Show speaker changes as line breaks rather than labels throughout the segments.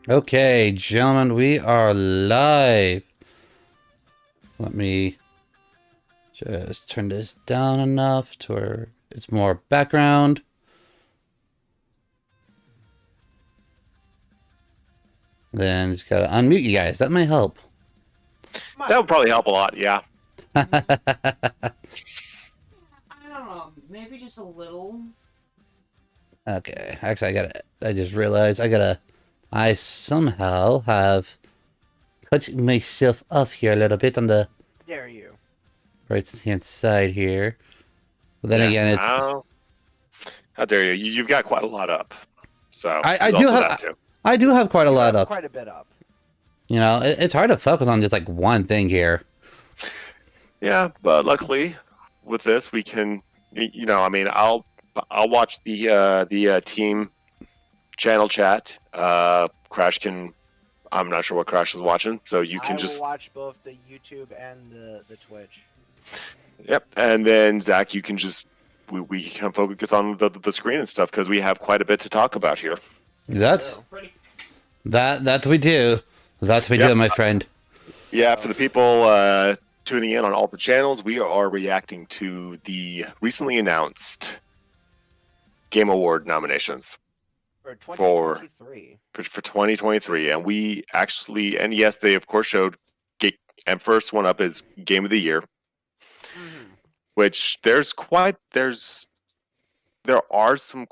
Okay, gentlemen, we are live. Let me just turn this down enough to where it's more background. Then just gotta unmute you guys. That might help.
That would probably help a lot, yeah.
I don't know, maybe just a little.
Okay, actually, I just realized I somehow have cut myself off here a little bit on the
Dare you?
right-hand side here. But then again, it's...
How dare you? You've got quite a lot up. So
I do have quite a lot up.
Quite a bit up.
You know, it's hard to focus on just like one thing here.
Yeah, but luckily with this we can, you know, I mean, I'll watch the team channel chat. Crash can, I'm not sure what Crash is watching, so you can just
watch both the YouTube and the Twitch.
Yep, and then Zach, you can just we can focus on the screen and stuff because we have quite a bit to talk about here.
That we do. That we do, my friend.
Yeah, for the people tuning in on all the channels, we are reacting to the recently announced Game Award nominations
for 2023.
For 2023, and we actually, and yes, they of course showed. And first one up is Game of the Year, which there are some.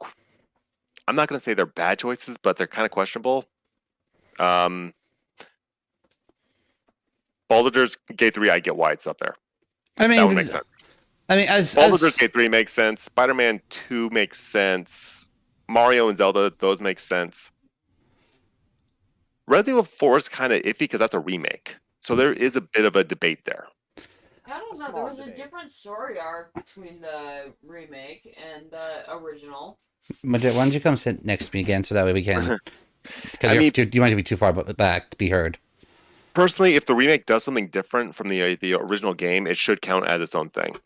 I'm not going to say they're bad choices, but they're kind of questionable. Baldur's Gate 3, I get why it's up there.
I mean,
that would make sense.
I mean,
Baldur's Gate 3 makes sense. Spider-Man 2 makes sense. Mario and Zelda, those make sense. Resident Evil 4 is kind of iffy because that's a remake. So there is a bit of a debate there.
I don't know, there was a different story arc between the remake and the original.
Why don't you come sit next to me again so that way we can... Because you might be too far back to be heard.
Personally, if the remake does something different from the original game, it should count as its own thing.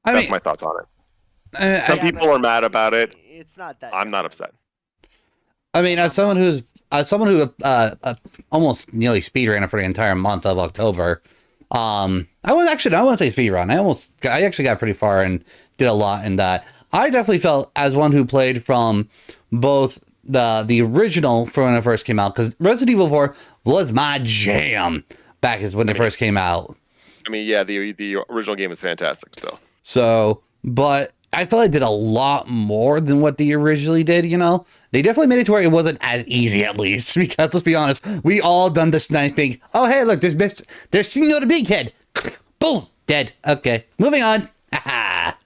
That's my thoughts on it. Some people are mad about it.
It's not that.
I'm not upset.
I mean, as someone who almost nearly speedran for the entire month of October, I wouldn't say speedrun. I actually got pretty far and did a lot in that. I definitely felt, as one who played from both the original from when it first came out, because Resident Evil 4 was my jam back when it first came out.
I mean, yeah, the original game is fantastic still.
So, but I felt I did a lot more than what they originally did, you know? They definitely made it to where it wasn't as easy, at least, because let's be honest, we all done the sniping. Oh, hey, look, there's Senor the Big Head. Boom, dead. Okay, moving on.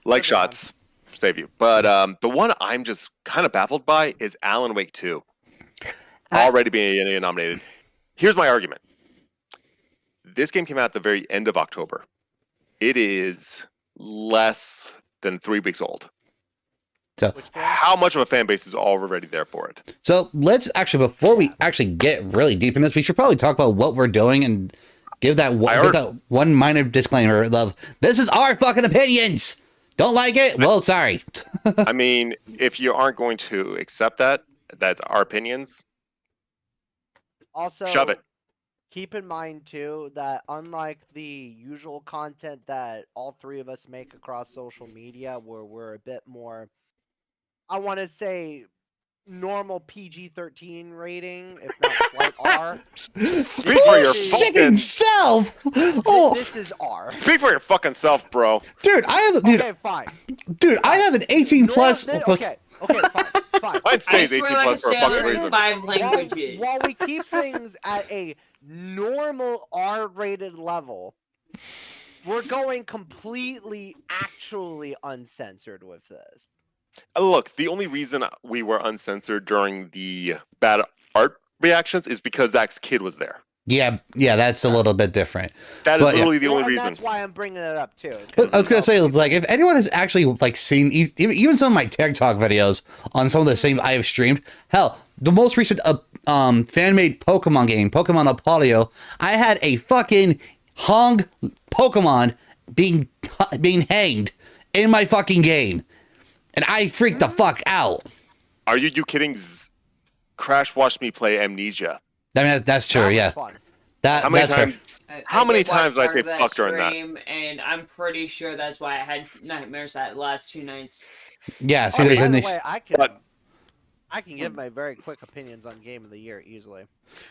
Like shots save you. But the one I'm just kind of baffled by is Alan Wake 2. Already being nominated. Here's my argument. This game came out at the very end of October. It is less than 3 weeks old. So how much of a fan base is already there for it?
So let's actually, before we actually get really deep in this, we should probably talk about what we're doing and give that one minor disclaimer of, this is our fucking opinions. Don't like it? Well, sorry.
I mean, if you aren't going to accept that's our opinions.
Also,
shove it.
Keep in mind, too, that unlike the usual content that all three of us make across social media, where we're a bit more I want to say normal PG-13 rating, if not slight R.
Speak for your
Chicken
fucking
self. Oh,
This is R.
speak for your fucking self, bro.
dude,
Okay, fine.
I have an 18 plus.
Okay, fine.
Mine stays
I
18
swear
plus for a
like
fucking
sailor in
reason.
5 languages.
While we keep things at a normal R-rated level, we're going completely, actually uncensored with this.
Look, the only reason we were uncensored during the bad art reactions is because Zach's kid was there.
Yeah, that's a little bit different.
That is
But, yeah.
literally the only
And
reason.
that's why I'm bringing it up too.
But I was gonna say, like, if anyone has actually like seen even some of my TikTok videos on some of the same I have streamed, hell, the most recent fan-made Pokemon game, Pokemon Apolio, I had a fucking hung Pokemon being hanged in my fucking game, and I freaked the fuck out.
Are you kidding? Crash watched me play Amnesia.
I mean, that's true.
That was
Yeah,
fun.
How many
that's fair.
times? How many
did watch
times did I
part
say
of that
fuck during that?
stream, and I'm pretty sure that's why I had nightmares that last 2 nights.
Yeah, see,
Oh,
there's
by
an
the
issue.
way, I can give my very quick opinions on Game of the Year easily.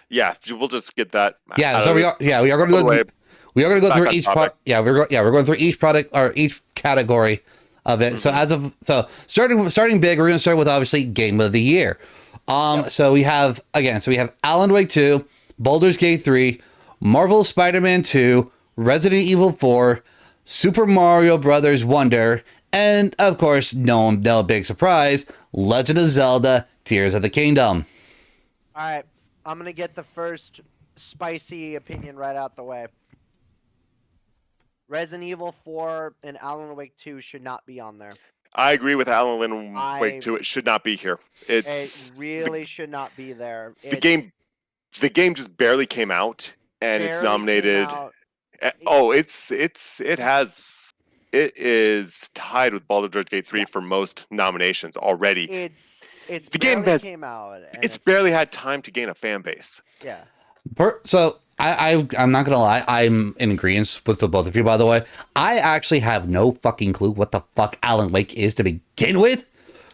Yeah, we'll just get that.
Yeah,
out
so
of
we
the-
are. Yeah, we are going to
out of the
go.
way.
We are going to go
Back
through
on
each
topic.
part. Yeah, we're going through each product or each category of it.
Mm-hmm.
So starting big, we're going to start with obviously Game of the Year. So we have Alan Wake 2, Baldur's Gate 3, Marvel Spider-Man 2, Resident Evil 4, Super Mario Brothers Wonder, and of course, no big surprise, Legend of Zelda: Tears of the Kingdom.
All right, I'm gonna get the first spicy opinion right out the way. Resident Evil 4 and Alan Wake 2 should not be on there.
I agree with Alan Wake 2. It should not be here.
It
It's
really should not be there.
the game. The game just barely came out, and it's nominated. It is tied with Baldur's Gate 3 for most nominations already.
It's
The game
barely
has-
came out. And
It's barely had time to gain a fan base.
yeah.
So I'm not gonna lie, I'm in agreement with the both of you. By the way, I actually have no fucking clue what the fuck Alan Wake is to begin with.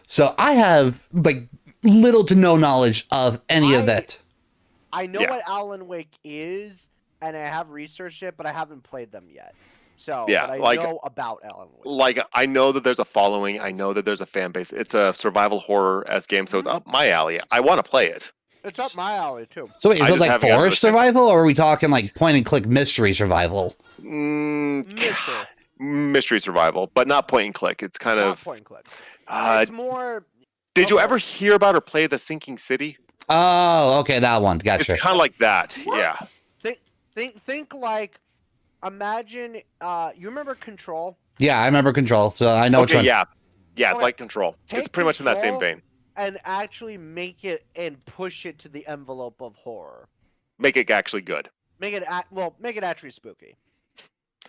So I have like little to no knowledge of any of that.
I know
Yeah.
what Alan Wake is, and I have researched it, but I haven't played them yet. So,
Yeah,
but I
like-
know about Alan Wake.
Like, I know that there's a following. I know that there's a fan base. It's a survival horror-esque game, so it's up my alley. I want to play it.
It's up my alley too.
So wait, is
I
it
just
like
haven't gotten to
forest
the second-
survival, or are we talking like point and click mystery survival?
Mister,
Mystery survival, but not point and click. It's kind
not
of.
point and click.
Uh,
It's more.
did you
okay.
ever hear about or play The Sinking City?
Oh, okay, that one. Gotcha.
It's kind of like that. Yeah.
Think like. Imagine. You remember Control?
Yeah, I remember Control, so I know which
Okay.
one.
Yeah. Yeah. It's
Okay.
like Control. It's
Take
pretty much in that same
Control.
vein.
And actually make it and push it to the envelope of horror.
Make it actually good.
Make it actually spooky.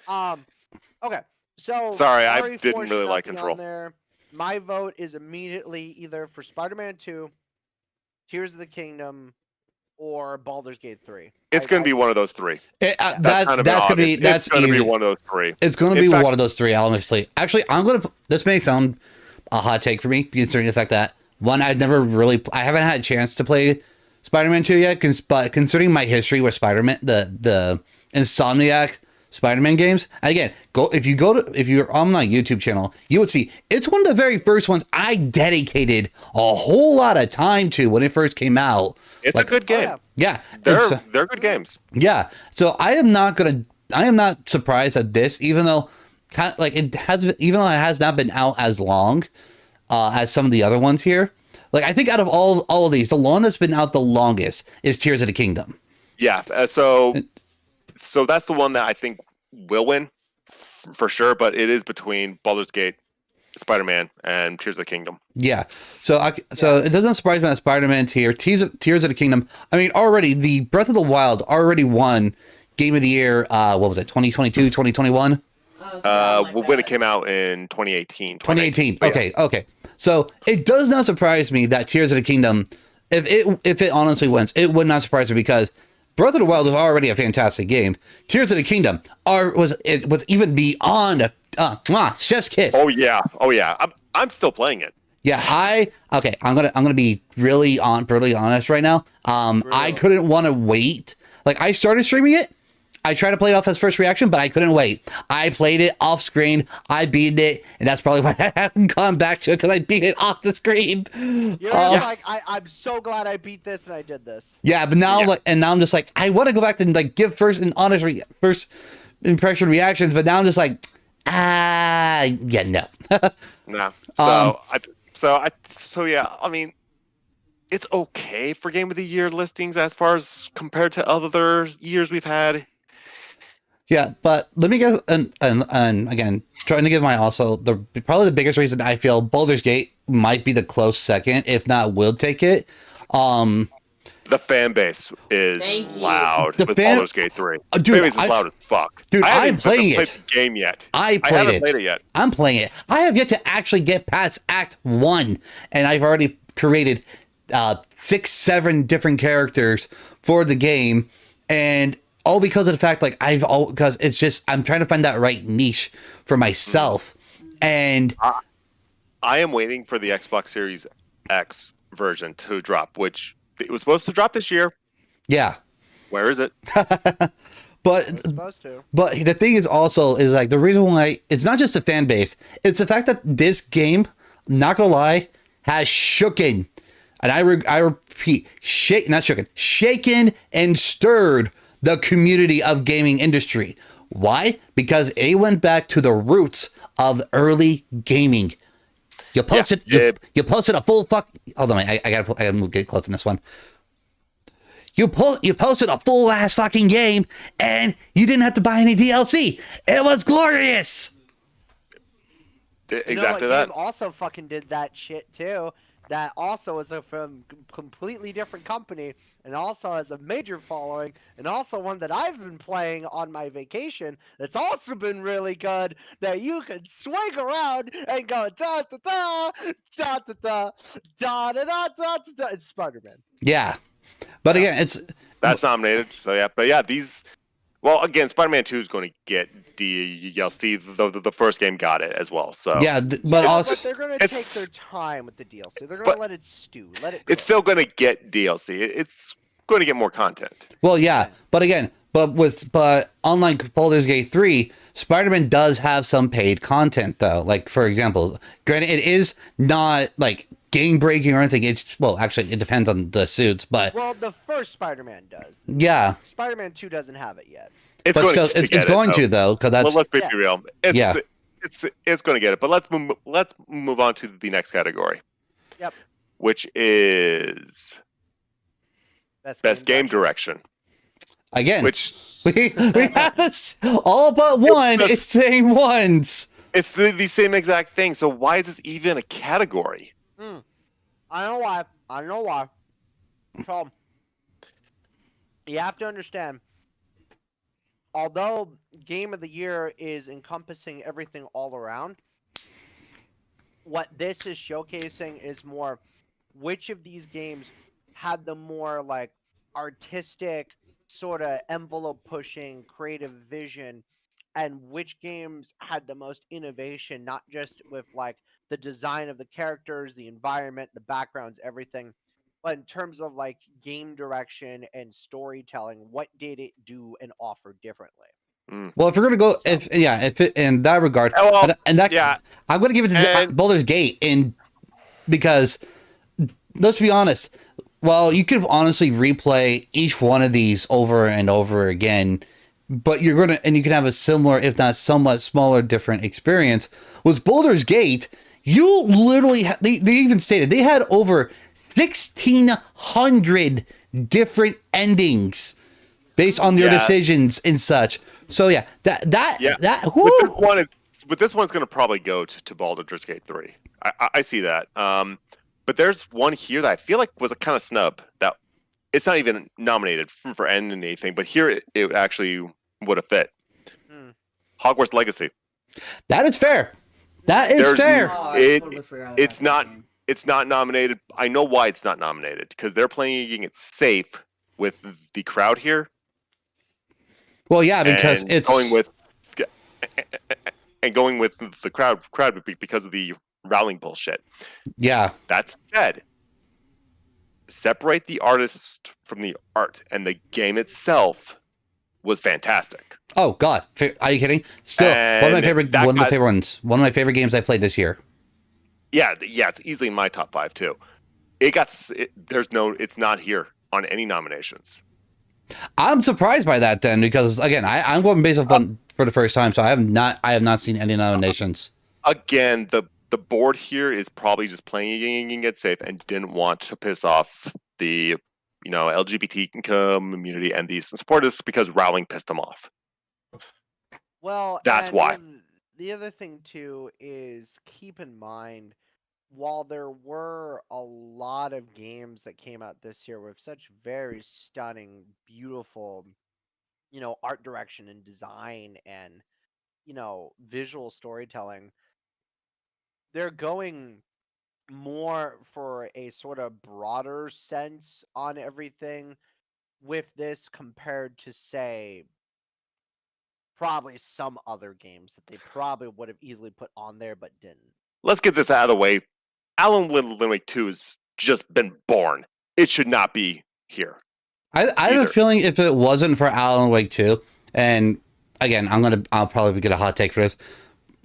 Okay. So
Sorry, I
Sorry
didn't
4
really
should
like
not be on
Control.
there. My vote is immediately either for Spider-Man 2, Tears of the Kingdom, or Baldur's Gate 3.
It's going to be one of those three.
That's
kind of
gonna be
obvious.
that's
It's going to
easy.
be one of those three.
It's gonna
In
be
fact-
one of those three, honestly. Actually, this may sound a hot take for me, considering the fact that one, I haven't had a chance to play Spider-Man 2 yet, but considering my history with Spider-Man, the Insomniac Spider-Man games, and again, if you're on my YouTube channel, you would see it's one of the very first ones I dedicated a whole lot of time to when it first came out.
It's
Like,
a good game.
yeah.
Yeah,
They're good games.
yeah. So I am not surprised at this, even though it has not been out as long as some of the other ones here. Like, I think out of all of these, the one that's been out the longest is Tears of the Kingdom.
Yeah. So that's the one that I think will win for sure. But it is between Baldur's Gate, Spider-Man, and Tears of the Kingdom.
Yeah. So it doesn't surprise me that Spider-Man's here. Tears of the Kingdom. I mean, already the Breath of the Wild already won Game of the Year. What was it? 2022, 2021?
When it came out in 2018.
2018.
Yeah.
Okay. So it does not surprise me that Tears of the Kingdom, if it honestly wins, it would not surprise me because Breath of the Wild was already a fantastic game. Tears of the Kingdom was even beyond chef's kiss.
Oh yeah. I'm still playing it.
Yeah, okay. I'm gonna be really brutally honest right now. I couldn't want to wait. Like I started streaming it. I tried to play it off as first reaction, but I couldn't wait. I played it off screen. I beat it, and that's probably why I haven't gone back to it because I beat it off the screen.
You're like, I'm so glad I beat this and I did this.
Yeah, but now now I'm just like I want to go back and like give first first impression reactions, but now I'm just like yeah, no.
No. So yeah, I mean, it's okay for Game of the Year listings as far as compared to other years we've had.
Yeah, but let me get and again trying to give my also probably the biggest reason I feel Baldur's Gate might be the close second, if not will take it.
The fan base is loud with Baldur's Gate 3.
Dude,
fan base is loud as fuck.
Dude,
I'm
playing it.
Played the game yet?
I haven't played it yet. I'm playing it. I have yet to actually get past Act 1, and I've already created 6-7 different characters for the game, and all because of the fact because it's just I'm trying to find that right niche for myself, and
I am waiting for the Xbox Series X version to drop, which it was supposed to drop this year.
Yeah.
Where is it?
But
It's supposed to.
But the thing is also is like the reason why it's not just the fan base, it's the fact that this game, not gonna lie, has shooken, and I repeat, shaken and stirred the community of gaming industry. Why? Because it went back to the roots of early gaming. You posted you posted a full hold on, I gotta get close to this one. You posted a full ass fucking game and you didn't have to buy any DLC. It was glorious.
Exactly that.
Game also fucking did that shit too. That also is from completely different company and also has a major following and also one that I've been playing on my vacation that's also been really good that you can swing around and go da da da da da da da da da da da. It's Spider-Man.
Yeah. But again,
that's nominated. So yeah, but yeah, again, Spider-Man 2 is going to get DLC. The first game got it as well. So
yeah,
but they're going to take their time with the DLC. They're going to let it stew. Let it.
It's still going to get DLC. It's going to get more content.
Well, yeah, but again, but unlike Baldur's Gate 3, Spider-Man does have some paid content though. Like for example, granted, it is not like game breaking or anything. It's actually it depends on the suits, but
the first Spider-Man does.
Yeah.
Spider-Man 2 doesn't have it yet.
It's going to though, because that's.
Well, let's be real. It's going to get it. But let's move on to the next category.
Yep.
Which is best game direction.
Again,
which
we have this all but one. It's saying ones.
It's the same exact thing. So why is this even a category?
I know why. So, you have to understand, although Game of the Year is encompassing everything all around, what this is showcasing is more which of these games had the more like artistic, sort of envelope-pushing, creative vision, and which games had the most innovation, not just with like the design of the characters, the environment, the backgrounds, everything, but in terms of like game direction and storytelling, what did it do and offer differently?
Well, if you're gonna go, if in that regard, I'm gonna give it to Baldur's Gate, because let's be honest. Well, you could honestly replay each one of these over and over again, but you can have a similar, if not somewhat smaller, different experience. With Baldur's Gate, you literally they even stated they had over 1,600 different endings based on your decisions and such. So yeah,
with this one's going to probably go to Baldur's Gate 3. I see that. But there's one here that I feel like was a kind of snub that it's not even nominated for anything, but here it actually would have fit. Hogwarts Legacy.
That is fair. That is fair.
It's not nominated. I know why it's not nominated, because they're playing it safe with the crowd here.
Well, yeah, because
going with the crowd because of the Rowling bullshit.
Yeah.
That said, separate the artist from the art, and the game itself was fantastic.
Oh God, are you kidding? Still, one of my favorite ones. One of my favorite games I played this year.
Yeah, it's easily in my top 5 too. It's not here on any nominations.
I'm surprised by that then, because again, I'm going based on for the first time, so I have not seen any nominations.
Again, the board here is probably just playing it safe and didn't want to piss off the LGBT community and these supporters because Rowling pissed them off.
Well,
that's why.
The other thing too is keep in mind, while there were a lot of games that came out this year with such very stunning, beautiful, art direction and design and, visual storytelling, they're going more for a sort of broader sense on everything with this compared to, say, probably some other games that they probably would have easily put on there but didn't.
Let's get this out of the way. Alan Wake 2 has just been born. It should not be here.
I have a feeling if it wasn't for Alan Wake 2, and again, I'll probably get a hot take for this,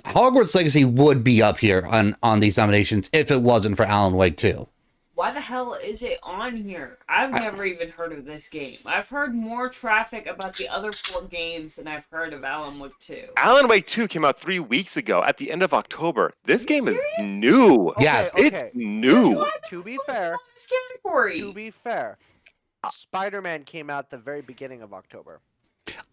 Hogwarts Legacy would be up here on these nominations if it wasn't for Alan Wake 2.
Why the hell is it on here? I've never even heard of this game. I've heard more traffic about the other 4 games than I've heard of Alan Wake 2.
Alan Wake 2 came out 3 weeks ago at the end of October. This game is new.
Yeah,
it's new.
To be fair, Spider-Man came out the very beginning of October.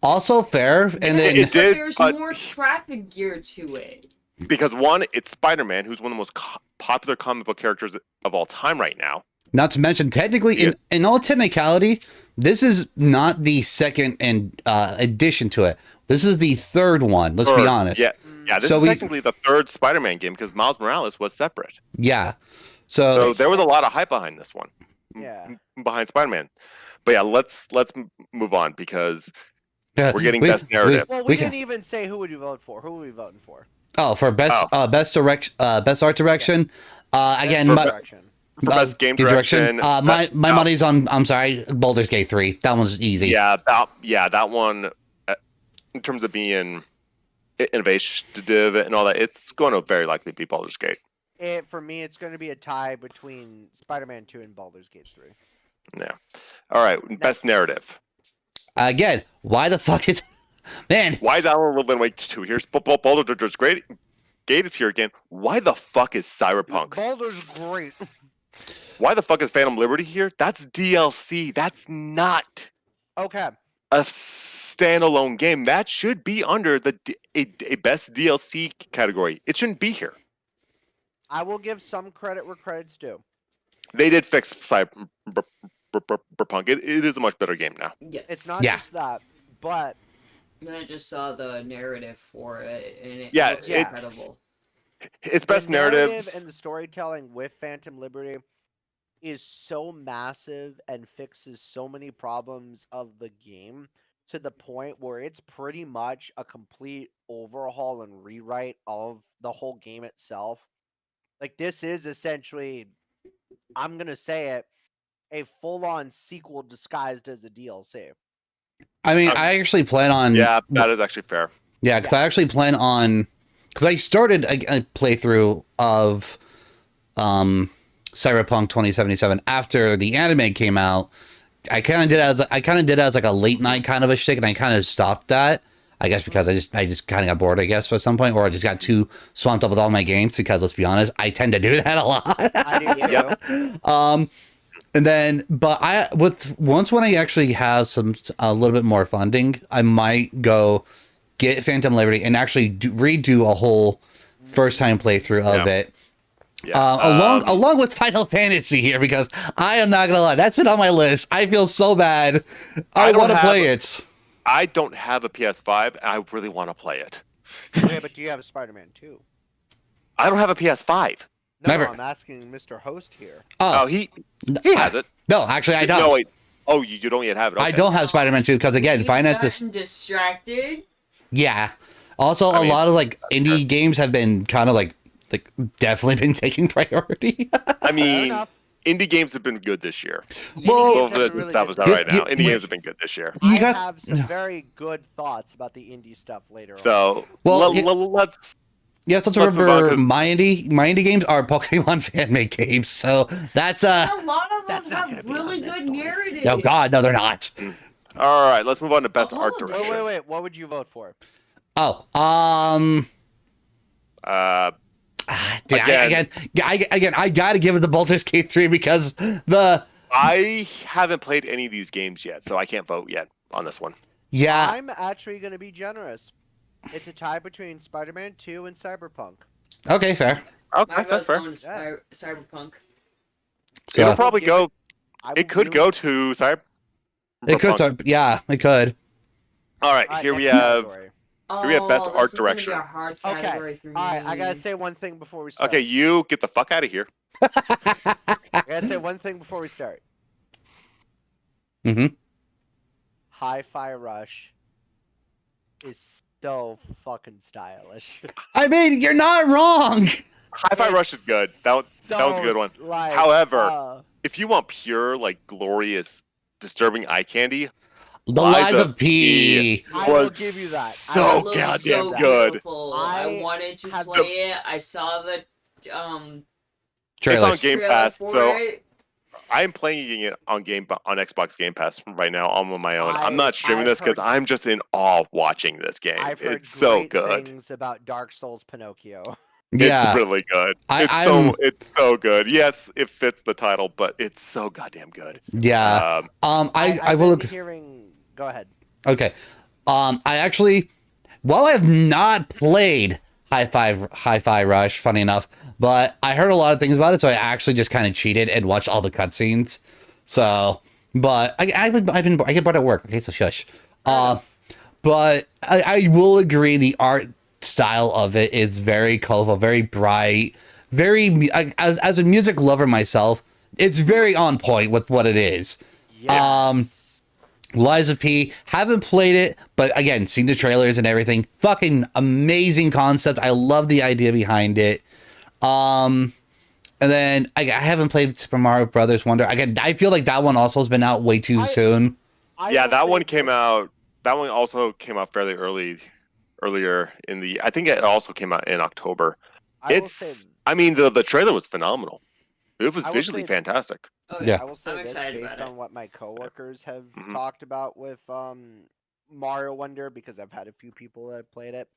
Also fair, and then
it did.
There's more traffic geared to it.
Because one, it's Spider-Man, who's one of the most popular comic book characters of all time right now.
Not to mention, technically, in all technicality, this is not the second addition to it. This is the third one. Let's be honest.
Yeah. This is technically the third Spider-Man game because Miles Morales was separate.
Yeah.
So there was a lot of hype behind this one.
Yeah.
Behind Spider-Man. But yeah, let's move on because we're getting best narrative.
We didn't even say who would you vote for. Who are we voting for?
Oh, for best best art direction. Again,
for best game direction.
My money's on. I'm sorry, Baldur's Gate 3. That one's easy.
Yeah, that one. In terms of being innovative and all that, it's going to very likely be Baldur's Gate.
For me, it's going to be a tie between Spider-Man 2 and Baldur's Gate 3.
Yeah. All right. Best narrative.
Again, why the fuck is... Man.
Why is Alan Wake 2 here? Baldur's Gate is here again. Why the fuck is Cyberpunk?
Baldur's great.
Why the fuck is Phantom Liberty here? That's DLC. That's not a standalone game. That should be under a best DLC category. It shouldn't be here.
I will give some credit where credit's due.
They did fix Cyberpunk. It is a much better game now.
Yes.
It's not just that, but...
I just saw the narrative for it, and it looks
it's
incredible.
It's best narrative,
and the storytelling with Phantom Liberty is so massive and fixes so many problems of the game to the point where it's pretty much a complete overhaul and rewrite of the whole game itself. Like, this is essentially, I'm going to say it, a full-on sequel disguised as a DLC.
I mean, I actually plan on...
Yeah, that is actually fair.
Yeah, because I actually plan on... Because I started a playthrough of Cyberpunk 2077 after the anime came out. I kind of did it as like a late night kind of a shtick, and I kind of stopped that. I guess because I just kind of got bored, I guess, at some point, or I just got too swamped up with all my games. Because let's be honest, I tend to do that a lot.
I do too.
And then, but once when I actually have a little bit more funding, I might go get Phantom Liberty and actually redo a whole first time playthrough of it. Yeah. Along with Final Fantasy here, because I am not gonna lie, that's been on my list. I feel so bad. I want to play it.
I don't have a PS5, and I really want to play it.
Yeah, but do you have a Spider-Man 2?
I don't have a PS5.
No, I'm asking Mr. Host here.
Oh, he has it.
No, actually, I don't.
No, wait. Oh, you don't yet have it. Okay.
I don't have Spider-Man 2 because again, finance
distracted.
Yeah. Also, a lot of like indie games have been kind of like like definitely been taking priority.
I mean,
enough.
indie games have been good this year.
Well,
Both of
Indie
us
games have
established
really
that
been
right
good.
now. Indie games have been good this year.
You
I
got-
have some very good thoughts about the indie stuff later on.
So
Well,
let's.
You have to
Let's move on,
remember
'cause-
my indie games are Pokemon fan made games, so that's
A lot of
That's
them
not
have
gonna be on
really
this
good
list.
narratives.
oh god, no, they're not.
All right, let's move on to best
Oh,
art
hold on.
direction.
Wait. What would you vote for?
Oh, dude,
Again.
I gotta give it the Baldur's Gate 3 because
I haven't played any of these games yet, so I can't vote yet on this one.
yeah.
I'm actually going to be generous. It's a tie between Spider-Man 2 and Cyberpunk.
Okay, fair.
Okay,
My
that's
vote's
fair.
going to Cyberpunk.
So
It'll probably
give it-
go. It could go to Cyber.
it could, so, yeah, it could.
All right,
Alright,
here we
next
have.
category.
we have best
Oh,
art
this is gonna be
direction.
a hard
Okay.
category for me.
All right, I gotta say one thing before we start.
Okay, you get the fuck out of here.
I gotta say one thing before we start.
Mm-hmm.
Hi-Fi Rush is so fucking stylish.
I mean, you're not wrong.
Hi-Fi Rush is good. That was a good one.
Like,
However, if you want pure, like, glorious, disturbing eye candy,
The
Lies
Lies
of
of P.
I will
was
give you that.
so
It looks
goddamn
so
good.
beautiful.
I
I wanted to
have
play it. I saw the
Trailers.
It's on Game
trailer
Pass,
for
so
it.
I'm playing it on Xbox Game Pass right now on my own. I'm not streaming
I've
this because
heard-
I'm just in awe watching this game.
I've heard
It's so
great
good.
things about Dark Souls Pinocchio.
Yeah.
It's really good.
I'm-
It's so good. Yes, it fits the title, but it's so goddamn good.
Yeah. I
I've
will.
been hearing. Go ahead.
Okay. I actually, while I have not played Hi-Fi Rush, funny enough, but I heard a lot of things about it, so I actually just kind of cheated and watched all the cutscenes. So, but I get bored at work. Okay, so shush. But I will agree the art style of it is very colorful, very bright, very as a music lover myself, it's very on point with what it is.
Yes.
Lies of P, haven't played it, but again, seen the trailers and everything. Fucking amazing concept. I love the idea behind it. And then I haven't played Super Mario Brothers Wonder. Again, I feel like that one also has been out way too soon.
Yeah,
will
that
say
one
this.
came out. That one also came out fairly earlier in the. I think it also came out in October.
I will say.
I mean, the trailer was phenomenal. It was
I will
visually
say-
fantastic.
Oh,
Yeah.
I will say
I'm
this
excited
based
about
on
it.
what my coworkers have
Mhm.
talked about with Mario Wonder, because I've had a few people that have played it.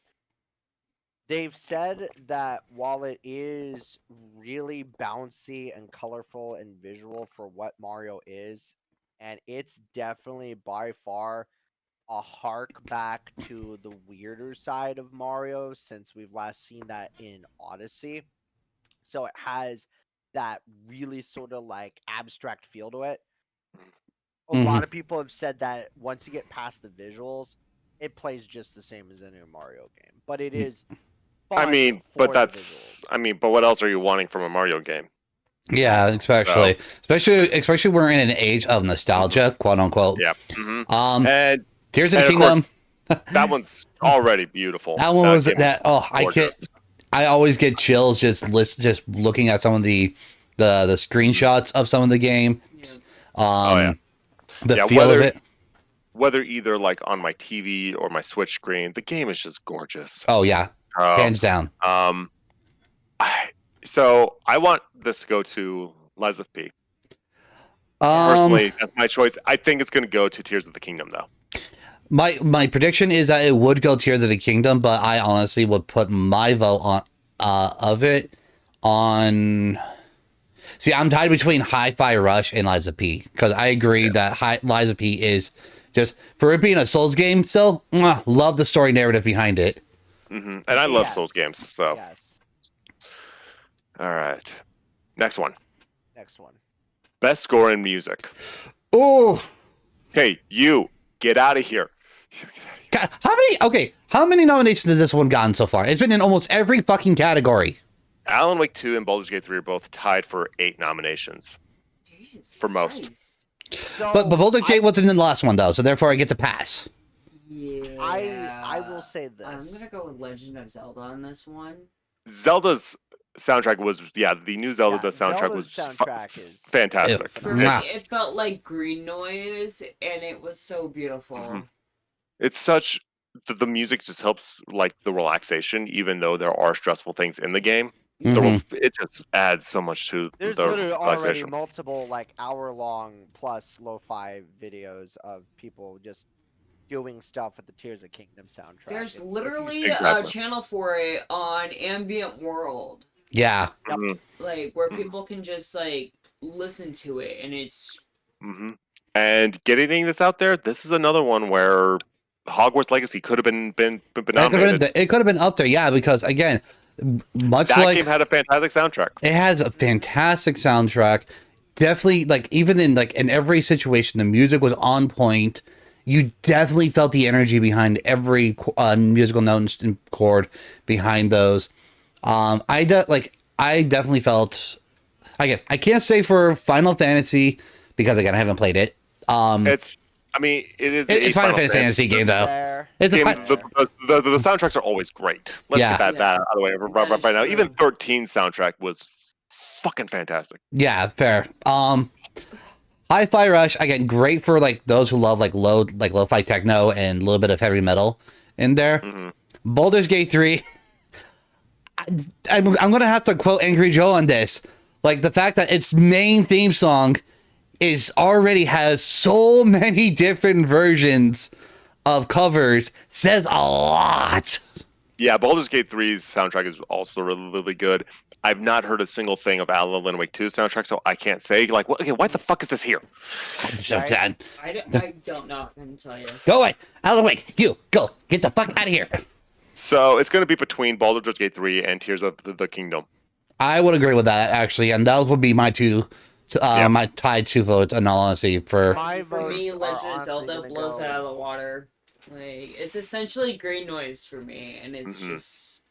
They've said that while it is really bouncy and colorful and visual for what Mario is, and it's definitely by far a hark back to the weirder side of Mario since we've last seen that in Odyssey. So it has that really sort of like abstract feel to it. A lot of people have said that once you get past the visuals, it plays just the same as any Mario game. But it is
I
fun
mean,
for
but
the
that's.
visuals.
I mean, but what else are you wanting from a Mario game?
Yeah, especially we're in an age of nostalgia, quote unquote.
Yeah. hmm
Tears of the
and of
Kingdom.
That one's already beautiful.
That one was
game
that. Oh,
gorgeous.
I always get chills just looking at some of the screenshots of some of the game.
Yeah.
Yeah.
The
Yeah,
feel of it.
Whether either like on my TV or my Switch screen, the game is just gorgeous.
Oh yeah, hands down.
So I want this to go to Lies of P.
Um,
Personally, that's my choice. I think it's going to go to Tears of the Kingdom, though.
my prediction is that it would go Tears of the Kingdom, but I honestly would put my vote on of it on. See, I'm tied between Hi-Fi Rush and Lies of P because I agree that Lies of P is just for it being a Souls game. Still, love the story narrative behind it.
And I love
Yes.
Souls games. So,
Yes.
all right. Next one.
Next one.
Best score in music.
Oh,
Hey, you get out of here.
God, how many nominations has this one gotten so far? It's been in almost every fucking category.
Alan Wake 2 and Baldur's Gate 3 are both tied for 8 nominations.
Jesus
For most.
Christ.
So
But Baldur's Gate wasn't in the last one though, so therefore it gets a pass.
Yeah.
I will say this.
I'm gonna go with Legend of Zelda on this one.
Zelda's soundtrack was the new Zelda soundtrack
Zelda's
was
soundtrack is
fantastic.
For me,
Mwah.
it felt like green noise, and it was so beautiful.
Mhm. It's such the music just helps like the relaxation, even though there are stressful things in the game.
Mhm.
It just adds so much to
There's
the
literally already
relaxation.
multiple like hour-long plus lo-fi videos of people just doing stuff with the Tears of Kingdom soundtrack.
There's
It's-
literally
Exactly.
a channel for it on Ambient World,
Yeah.
Yep.
Mhm,
like where people can just like listen to it, and it's
mhm. And getting this out there, this is another one where Hogwarts Legacy could have been nominated.
It could have been up there, yeah, because again, much
That
like
game had a fantastic soundtrack.
it has a fantastic soundtrack. Definitely, like even in every situation, the music was on point. You definitely felt the energy behind every musical note and chord behind those. I definitely felt. Again, I can't say for Final Fantasy because again I haven't played it. It's Final Fantasy game though.
Fair.
It's a
Game,
fi-
the soundtracks are always great. Let's
Yeah.
get that out of the way
That is
right now.
true.
Even 13 soundtrack was fucking fantastic.
Yeah, fair. Hi-Fi Rush again, great for like those who love like lo-fi techno and a little bit of heavy metal in there.
Mhm.
Baldur's Gate 3. I'm gonna have to quote Angry Joe on this. Like the fact that its main theme song is already has so many different versions of covers says a lot.
Yeah, Baldur's Gate 3's soundtrack is also really, really good. I've not heard a single thing of Alan Wake 2's soundtrack, so I can't say like, okay, why the fuck is this here?
So
Right.
sad.
I don't know. I can tell you.
Go away, Alan Wake. You go get the fuck out of here.
So it's going to be between Baldur's Gate 3 and Tears of the Kingdom.
I would agree with that actually, and those would be my two. My tied two votes, in all honesty, for
My
For me,
votes are
Legend of
honestly
Zelda
gonna
blows
go-
it out of the water. Like it's essentially green noise for me, and it's
Mhm.
just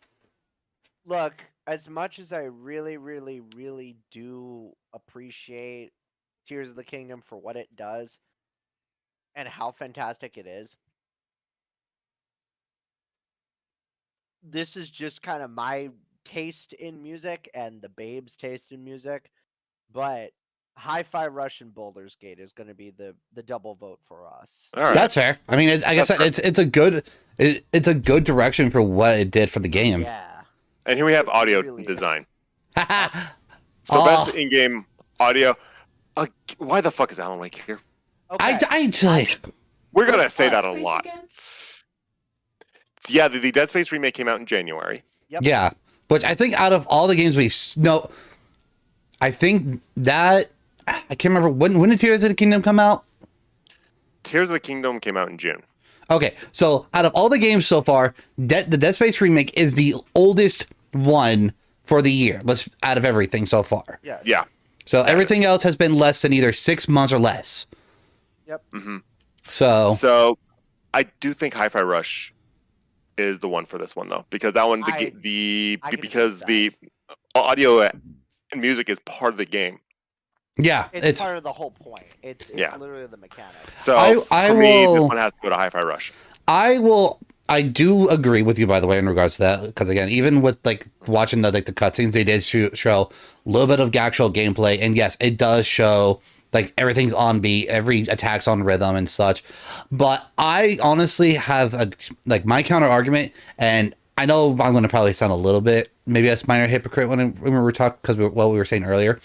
Look, as much as I really, really, really do appreciate Tears of the Kingdom for what it does and how fantastic it is, this is just kind of my taste in music and the babes' taste in music. But Hi-Fi Rush and Baldur's Gate is going to be the double vote for us.
All right.
that's fair. I mean, like I said, it's a good direction for what it did for the game.
Yeah.
And here we have audio
really is.
design. So
Oh.
best in-game audio. Why the fuck is Alan Wake here?
Okay.
We're going to
What's
say
Dead
that a
Space
lot.
again?
Yeah, the Dead Space remake came out in January.
Yep.
Yeah, which I think out of all the games I think that I can't remember when did Tears of the Kingdom come out.
Tears of the Kingdom came out in June.
Okay, so out of all the games so far, the Dead Space remake is the oldest one for the year. Let's out of everything so far.
Yeah.
Yeah.
So everything else has been less than either 6 months or less.
Yep.
Mhm.
So
I do think Hi-Fi Rush is the one for this one though, because that one
I can agree
because
with
the audio and music is part of the game.
yeah,
It's part of the whole point. It's
Yeah.
literally the mechanic.
So
I
for me, this
will-
one has to go to Hi-Fi Rush.
I do agree with you, by the way, in regards to that, because again, even with like watching the cutscenes, they did show a little bit of actual gameplay, and yes, it does show like everything's on beat, every attack's on rhythm and such. But I honestly have my counter argument, and I know I'm going to probably sound a little bit maybe a minor hypocrite when we were talking because what we were saying earlier.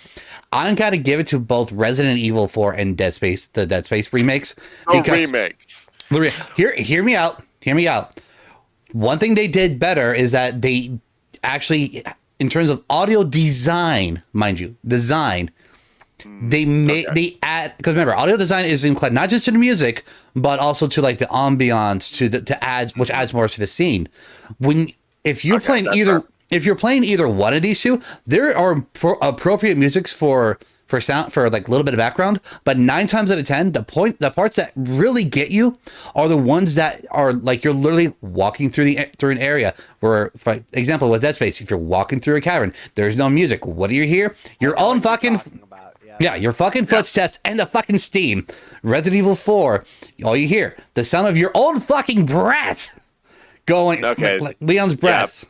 I'm gotta give it to both Resident Evil 4 and the Dead Space remakes.
Remakes.
Hear me out. Hear me out. One thing they did better is that they actually, in terms of audio design, mind you, they add, because remember, audio design is included not just to the music, but also to like the ambiance, to add, which adds more to the scene. If you're playing either one of these two, there are appropriate musics for sound, for like a little bit of background, but 9 times out of 10, the parts that really get you are the ones that are like you're literally walking through an area where, for example, with Dead Space, if you're walking through a cavern, there's no music. What do you hear? Your own fucking your fucking footsteps and the fucking steam. Resident Evil 4, all you hear, the sound of your own fucking breath going.
Okay.
Like Leon's breath.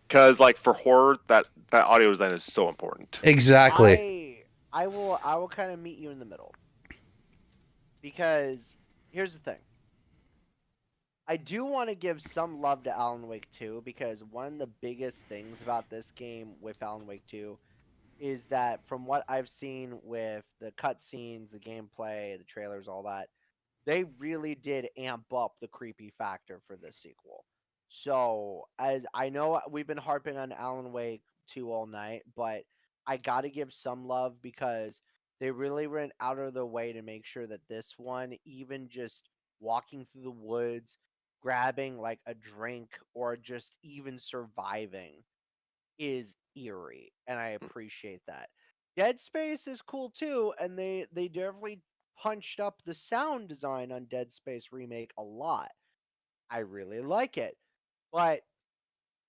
Because like for horror, that That audio design is so important.
Exactly.
I will kind of meet you in the middle. Because here's the thing. I do want to give some love to Alan Wake 2 because one of the biggest things about this game with Alan Wake 2 is that from what I've seen with the cutscenes, the gameplay, the trailers, all that, they really did amp up the creepy factor for this sequel. So, as I know we've been harping on Alan Wake 2 all night, but I got to give some love because they really went out of their way to make sure that this one, even just walking through the woods, grabbing like a drink, or just even surviving, is eerie, and I appreciate that. Dead Space is cool too, and they definitely punched up the sound design on Dead Space Remake a lot. I really like it. But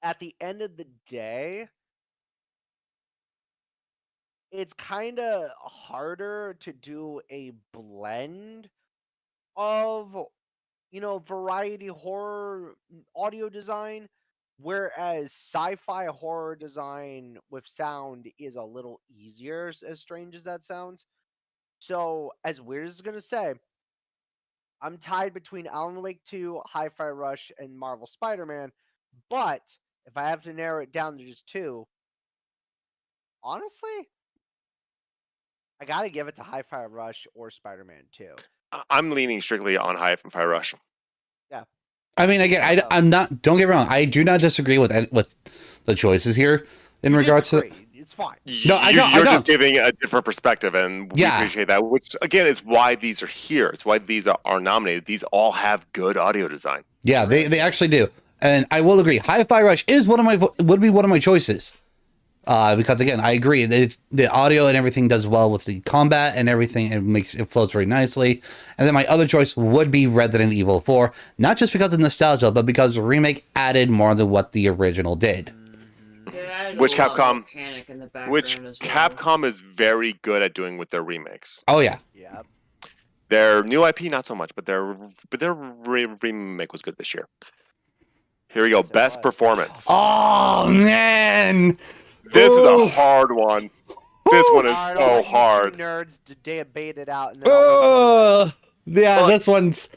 at the end of the day, it's kind of harder to do a blend of, variety horror audio design, whereas sci-fi horror design with sound is a little easier, as strange as that sounds. So, as weird as it's going to say, I'm tied between Alan Wake 2, Hi-Fi Rush, and Marvel Spider-Man. But if I have to narrow it down to just two, honestly, I gotta give it to Hi-Fi Rush or Spider-Man 2.
I'm leaning strictly on Hi-Fi Rush.
Yeah.
I mean, again, I'm not. Don't get me wrong. I do not disagree with the choices here in regards to.
It's fine.
No, I don't.
You're just giving a different perspective, and we
Yeah.
appreciate that. Which again is why these are here. It's why these are nominated. These all have good audio design.
Yeah, they actually do, and I will agree. Hi-Fi Rush is would be one of my choices, because again, I agree that the audio and everything does well with the combat and everything. It flows very nicely. And then my other choice would be Resident Evil 4, not just because of nostalgia, but because the remake added more than what the original did.
Which Capcom,
panic in the background
which
as well.
Capcom is very good at doing with their remakes.
Oh yeah.
Yeah.
Their new IP not so much, but their remake was good this year. Here we go,
Yes, it
best
was.
performance.
Oh man.
This is
Ooh.
a hard one. This one is
Alright, I'll
so
let you
hard.
two nerds to debate it out. And then I'll let
Yeah,
Well,
this one's.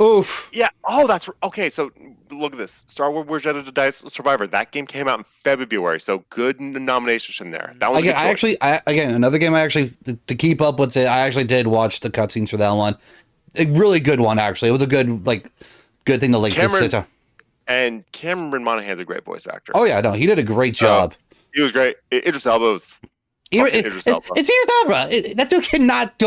Oof.
Yeah. Oh, that's okay. So look at this. Star Wars Jedi Survivor. That game came out in February, so good nomination there. That was a good choice.
Again, another game I actually to keep up with it. I actually did watch the cutscenes for that one. A really good one, actually. It was a good thing to just sit down.
And Cameron Monaghan's a great voice actor.
Oh yeah, no, he did a great job.
He was great. Idris Elba was.
It's Idris Elba. That dude cannot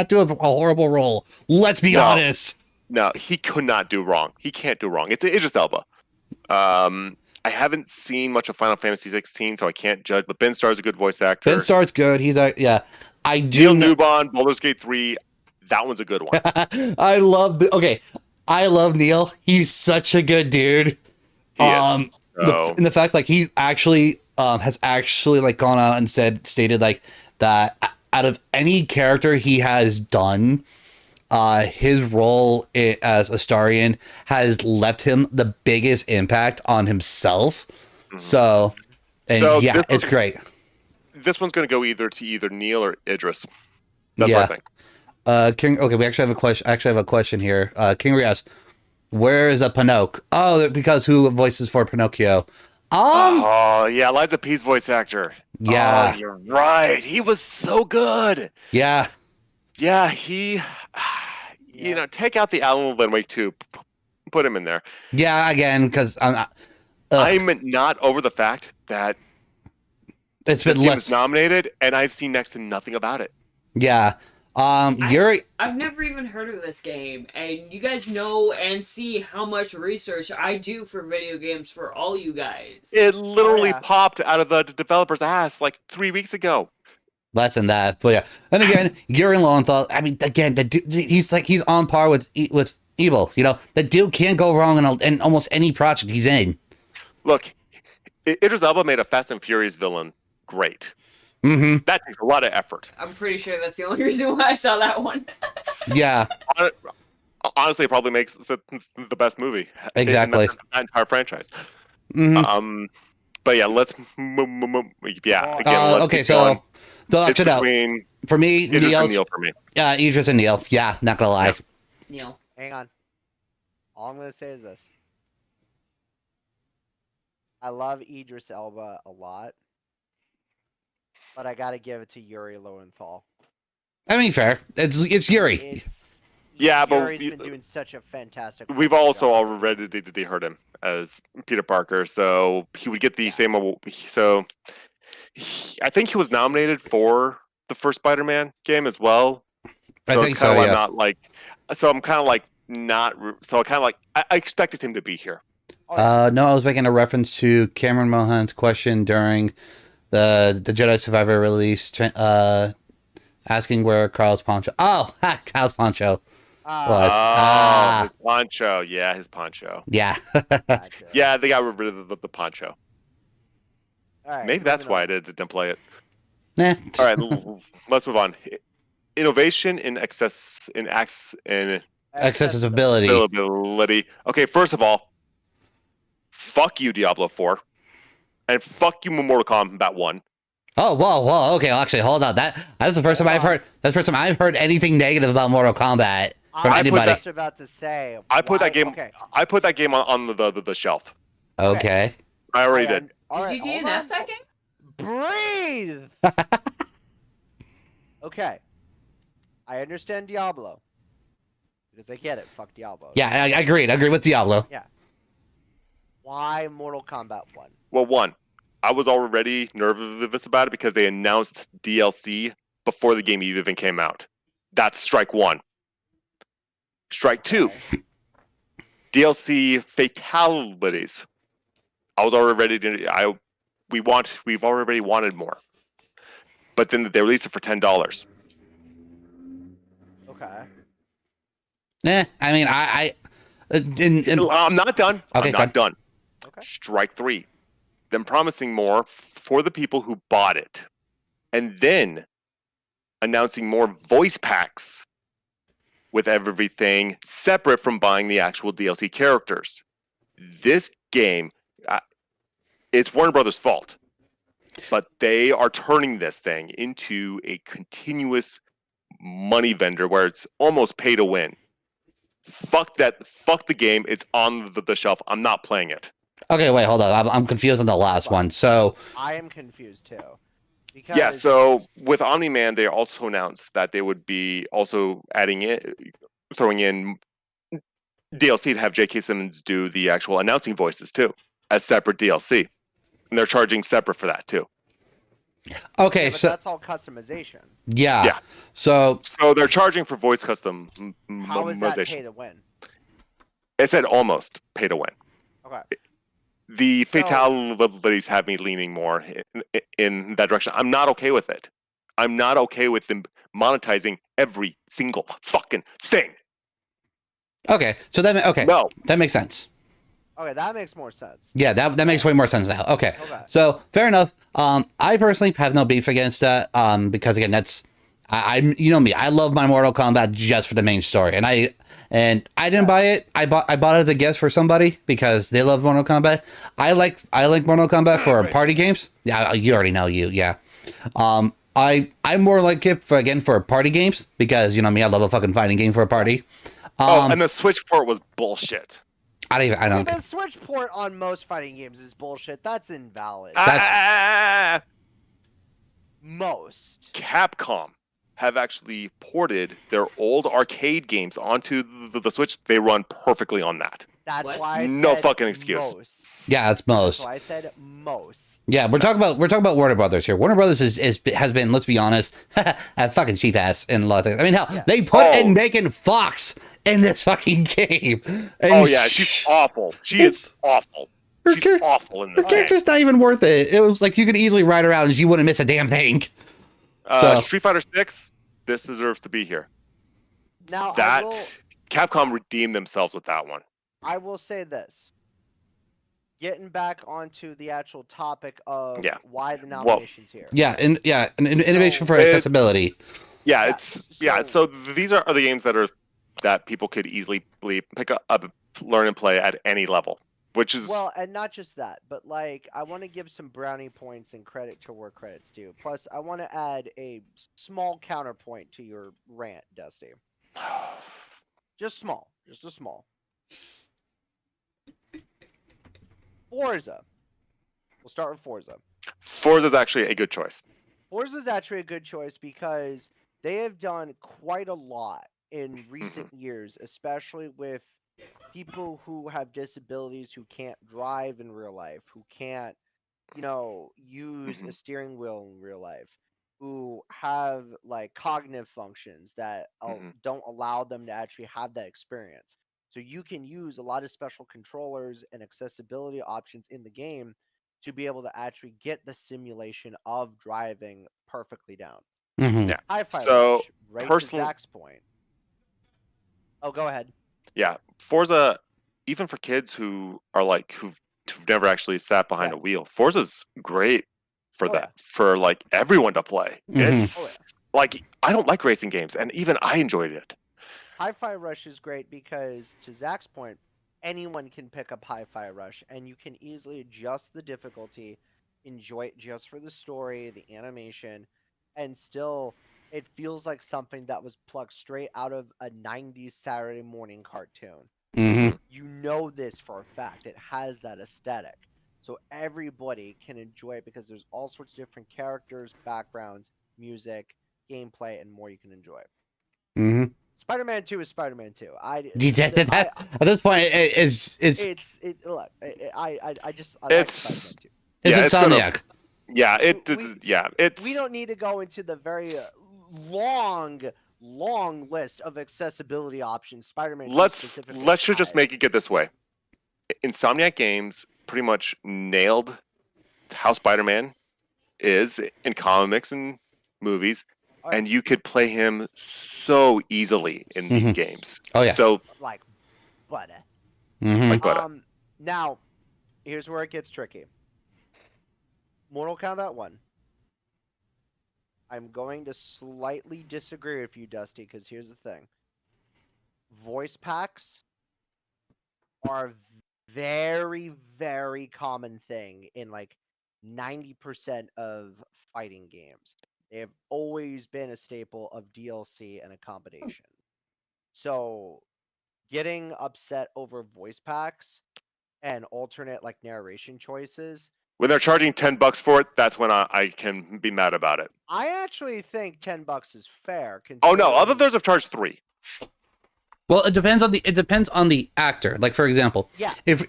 do a horrible role. Let's be honest.
No, he could not do wrong. He can't do wrong. It's Idris Elba. I haven't seen much of Final Fantasy 16, so I can't judge. But Ben Starr's a good voice actor.
Ben Starr's good. Yeah. I do.
Neil Newbon, Baldur's Gate 3. That one's a good one.
I love Neil. He's such a good dude.
He is.
And the fact he actually has actually gone out and stated that out of any character he has done, his role as Astarion has left him the biggest impact on himself. Mm-hmm. So it's great.
This one's going to go either Neil or Idris. That's what I think.
King. Okay, we actually have a question. Actually, I have a question here. King Rias, where is a Pinocchio? Oh, because who voices for Pinocchio?
Oh yeah, Liza P's voice actor.
Yeah,
you're right. He was so good.
Yeah.
He. Take out the Alan Wake 2, put him in there.
Yeah, again, because I'm
not over the fact that
it's been less
nominated, and I've seen next to nothing about it.
Yeah.
I've never even heard of this game, and you guys know and see how much research I do for video games for all you guys.
It literally popped out of the developer's ass 3 weeks ago.
Less than that, but yeah. And again, Yuri Lowenthal. I mean, again, the dude, he's on par with Evil. The dude can't go wrong in almost any project he's in.
Look, Idris Elba made a Fast and Furious villain great.
Mm-hmm.
That takes a lot of effort.
I'm pretty sure that's the only reason why I saw that one.
Yeah.
Honestly, it probably makes it the best movie.
Exactly.
In that entire franchise.
Mm-hmm.
But yeah, let's yeah. Again, let's
okay,
keep
so
going.
Deluxe
It's
it out.
between
For me,
Idris and
Neil's
Neil for me.
Idris and Neil. Yeah, not gonna lie.
Yeah.
Neil.
Hang on. All I'm gonna say is this. I love Idris Elba a lot, but I gotta give it to Yuri Lowenthal.
I mean, fair. It's Yuri.
It's
Yeah, but
Yuri's been doing such a fantastic.
We've
work
also
job.
already heard him as Peter Parker, so he would get the same. So I think he was nominated for the first Spider-Man game as well.
I
So
think
it's
so.
kind of
Yeah.
not like. So I'm kind of like not. So I kind of like I expected him to be here.
No, I was making a reference to Cameron Mohan's question during the Jedi Survivor release, asking where Carl's poncho. Oh, Carl's poncho was.
His poncho. Yeah, his poncho.
Yeah.
Gotcha.
Yeah, they got rid of the poncho.
All right,
Maybe that's
moving
why I
on.
didn't play it.
Nah.
All right, let's move on. Innovation in
Accessibility.
availability. Okay, first of all, fuck you, Diablo 4, and fuck you, Mortal Kombat 1.
Oh, whoa. Okay, well, actually, hold on. That's the first time I've heard. That's the first time I've heard anything negative about Mortal Kombat from
I
anybody.
was just about to say.
I put
why-
that game.
Okay.
I put that game on the shelf.
Okay.
I already
Okay,
did.
all right,
Did you
hold
DNF
on.
that game?
Breathe. Okay. I understand Diablo. Because I get it. Fuck Diablo.
Yeah, I agreed. I agree with Diablo.
Why Mortal Kombat 1?
Well, one, I was already nervous about it because they announced DLC before the game even came out. That's strike one. Strike two,
Okay.
DLC fatalities. I was already ready to. We've already wanted more, but then they released it for $10.
Okay.
I mean,
I'm not done.
Okay,
I'm not done.
Okay.
Strike three, them promising more for the people who bought it, and then announcing more voice packs with everything separate from buying the actual DLC characters. This game, it's Warner Brothers' fault, but they are turning this thing into a continuous money vendor where it's almost pay to win. Fuck that. Fuck the game. It's on the shelf. I'm not playing it.
okay, wait, hold on. I'm confused on the last one. So,
I am confused too. Because
Yeah, so with Omni-Man, they also announced that they would be also throwing in DLC to have J.K. Simmons do the actual announcing voices too, as separate DLC. And they're charging separate for that too.
okay,
yeah, but
so
that's all customization.
yeah.
Yeah.
So,
So they're charging for voice custom
How is that pay
customization.
to win?
It said almost pay to win.
Okay.
The fatalities have me leaning more in that direction. I'm not okay with it. I'm not okay with them monetizing every single fucking thing.
okay, so that
No.
that makes sense.
Okay, that makes more sense.
Yeah, that makes way more sense now. Okay.
Okay.
So fair enough. I personally have no beef against that. Because again, that's I you know me. I love my Mortal Kombat just for the main story, and I didn't buy it. I bought it as a gift for somebody because they love Mortal Kombat. I like Mortal Kombat for party games. Yeah, you already know you. Yeah. I'm more like it for party games because you know me. I love a fucking fighting game for a party.
And the Switch port was bullshit.
I don't.
The Switch port on most fighting games is bullshit. That's invalid.
That's-
Most.
Capcom have actually ported their old arcade games onto the Switch. They run perfectly on that.
That's
What?
why I
No
said
fucking excuse.
Most.
Yeah, it's
That's
most.
why I said most.
Yeah, we're talking about Warner Brothers here. Warner Brothers has been, let's be honest, a fucking cheap ass in a lot of things. I mean, hell,
Yeah.
they put
Oh.
in Megan Fox in this fucking game. And
Oh yeah, she's awful. She is awful.
Her
She's
char-
awful in
Her
this game.
character's not even worth it. It was like you could easily ride around and you wouldn't miss a damn thing. So-
Street Fighter 6, this deserves to be here.
Now
That Capcom redeemed themselves with that one.
I will say this. Getting back onto the actual topic of
Yeah.
why the nominations here.
Yeah, and an innovation for
It's-
accessibility.
Yeah,
Yeah,
it's yeah. So these are the games that people could easily pick up, learn, and play at any level. which is
Well, and not just that, but like I want to give some brownie points and credit to where credit's due. Plus, I want to add a small counterpoint to your rant, Dusty. Just small, just a small. Forza. We'll start with Forza.
Forza's actually a good choice.
Forza's actually a good choice because they have done quite a lot in recent years, especially with people who have disabilities who can't drive in real life, who can't, use a steering wheel in real life, who have like cognitive functions that don't allow them to actually have that experience. So you can use a lot of special controllers and accessibility options in the game to be able to actually get the simulation of driving perfectly down.
Mm-hmm.
Yeah.
Hi-Fi
So
Rush, right to
personally,
Zach's point. Oh, go ahead.
yeah, Forza, even for kids who are like who've never actually sat behind
Yeah.
a wheel, Forza's great for
Oh,
that,
yeah.
for like everyone to play.
Mhm.
It's
Oh, yeah.
like I don't like racing games, and even I enjoyed it.
Hi-Fi Rush is great because, to Zach's point, anyone can pick up Hi-Fi Rush, and you can easily adjust the difficulty, enjoy it just for the story, the animation, and still it feels like something that was plucked straight out of a 90s Saturday morning cartoon.
Mm-hmm.
You know this for a fact. It has that aesthetic. So everybody can enjoy it because there's all sorts of different characters, backgrounds, music, gameplay, and more you can enjoy.
Mm-hmm.
Spider-Man 2 is Spider-Man 2.
At this point, it's
Look, I just like
It's
Spider-Man 2.
it's
yeah,
a
it's gonna
Insomniac.
yeah, it's
We don't need to go into the very long list of accessibility options Spider-Man 2 specifically
let's just
has.
make it this way. Insomniac Games pretty much nailed how Spider-Man is in comics and movies,
Oh, yeah.
and you could play him so easily in these games.
Oh yeah.
So
Like butter.
Mm-hmm.
like butter.
Now, here's where it gets tricky. Mortal Kombat 1. I'm going to slightly disagree with you, Dusty, because here's the thing. Voice packs are a very, very common thing in like 90% of fighting games. They have always been a staple of DLC and a combination. So getting upset over voice packs and alternate like narration choices,
When they're charging $10 for it, that's when I can be mad about it.
I actually think $10 is fair.
Oh no, other
considering-
others have charged $3.
Well, it depends on the actor. Like for example,
Yeah.
if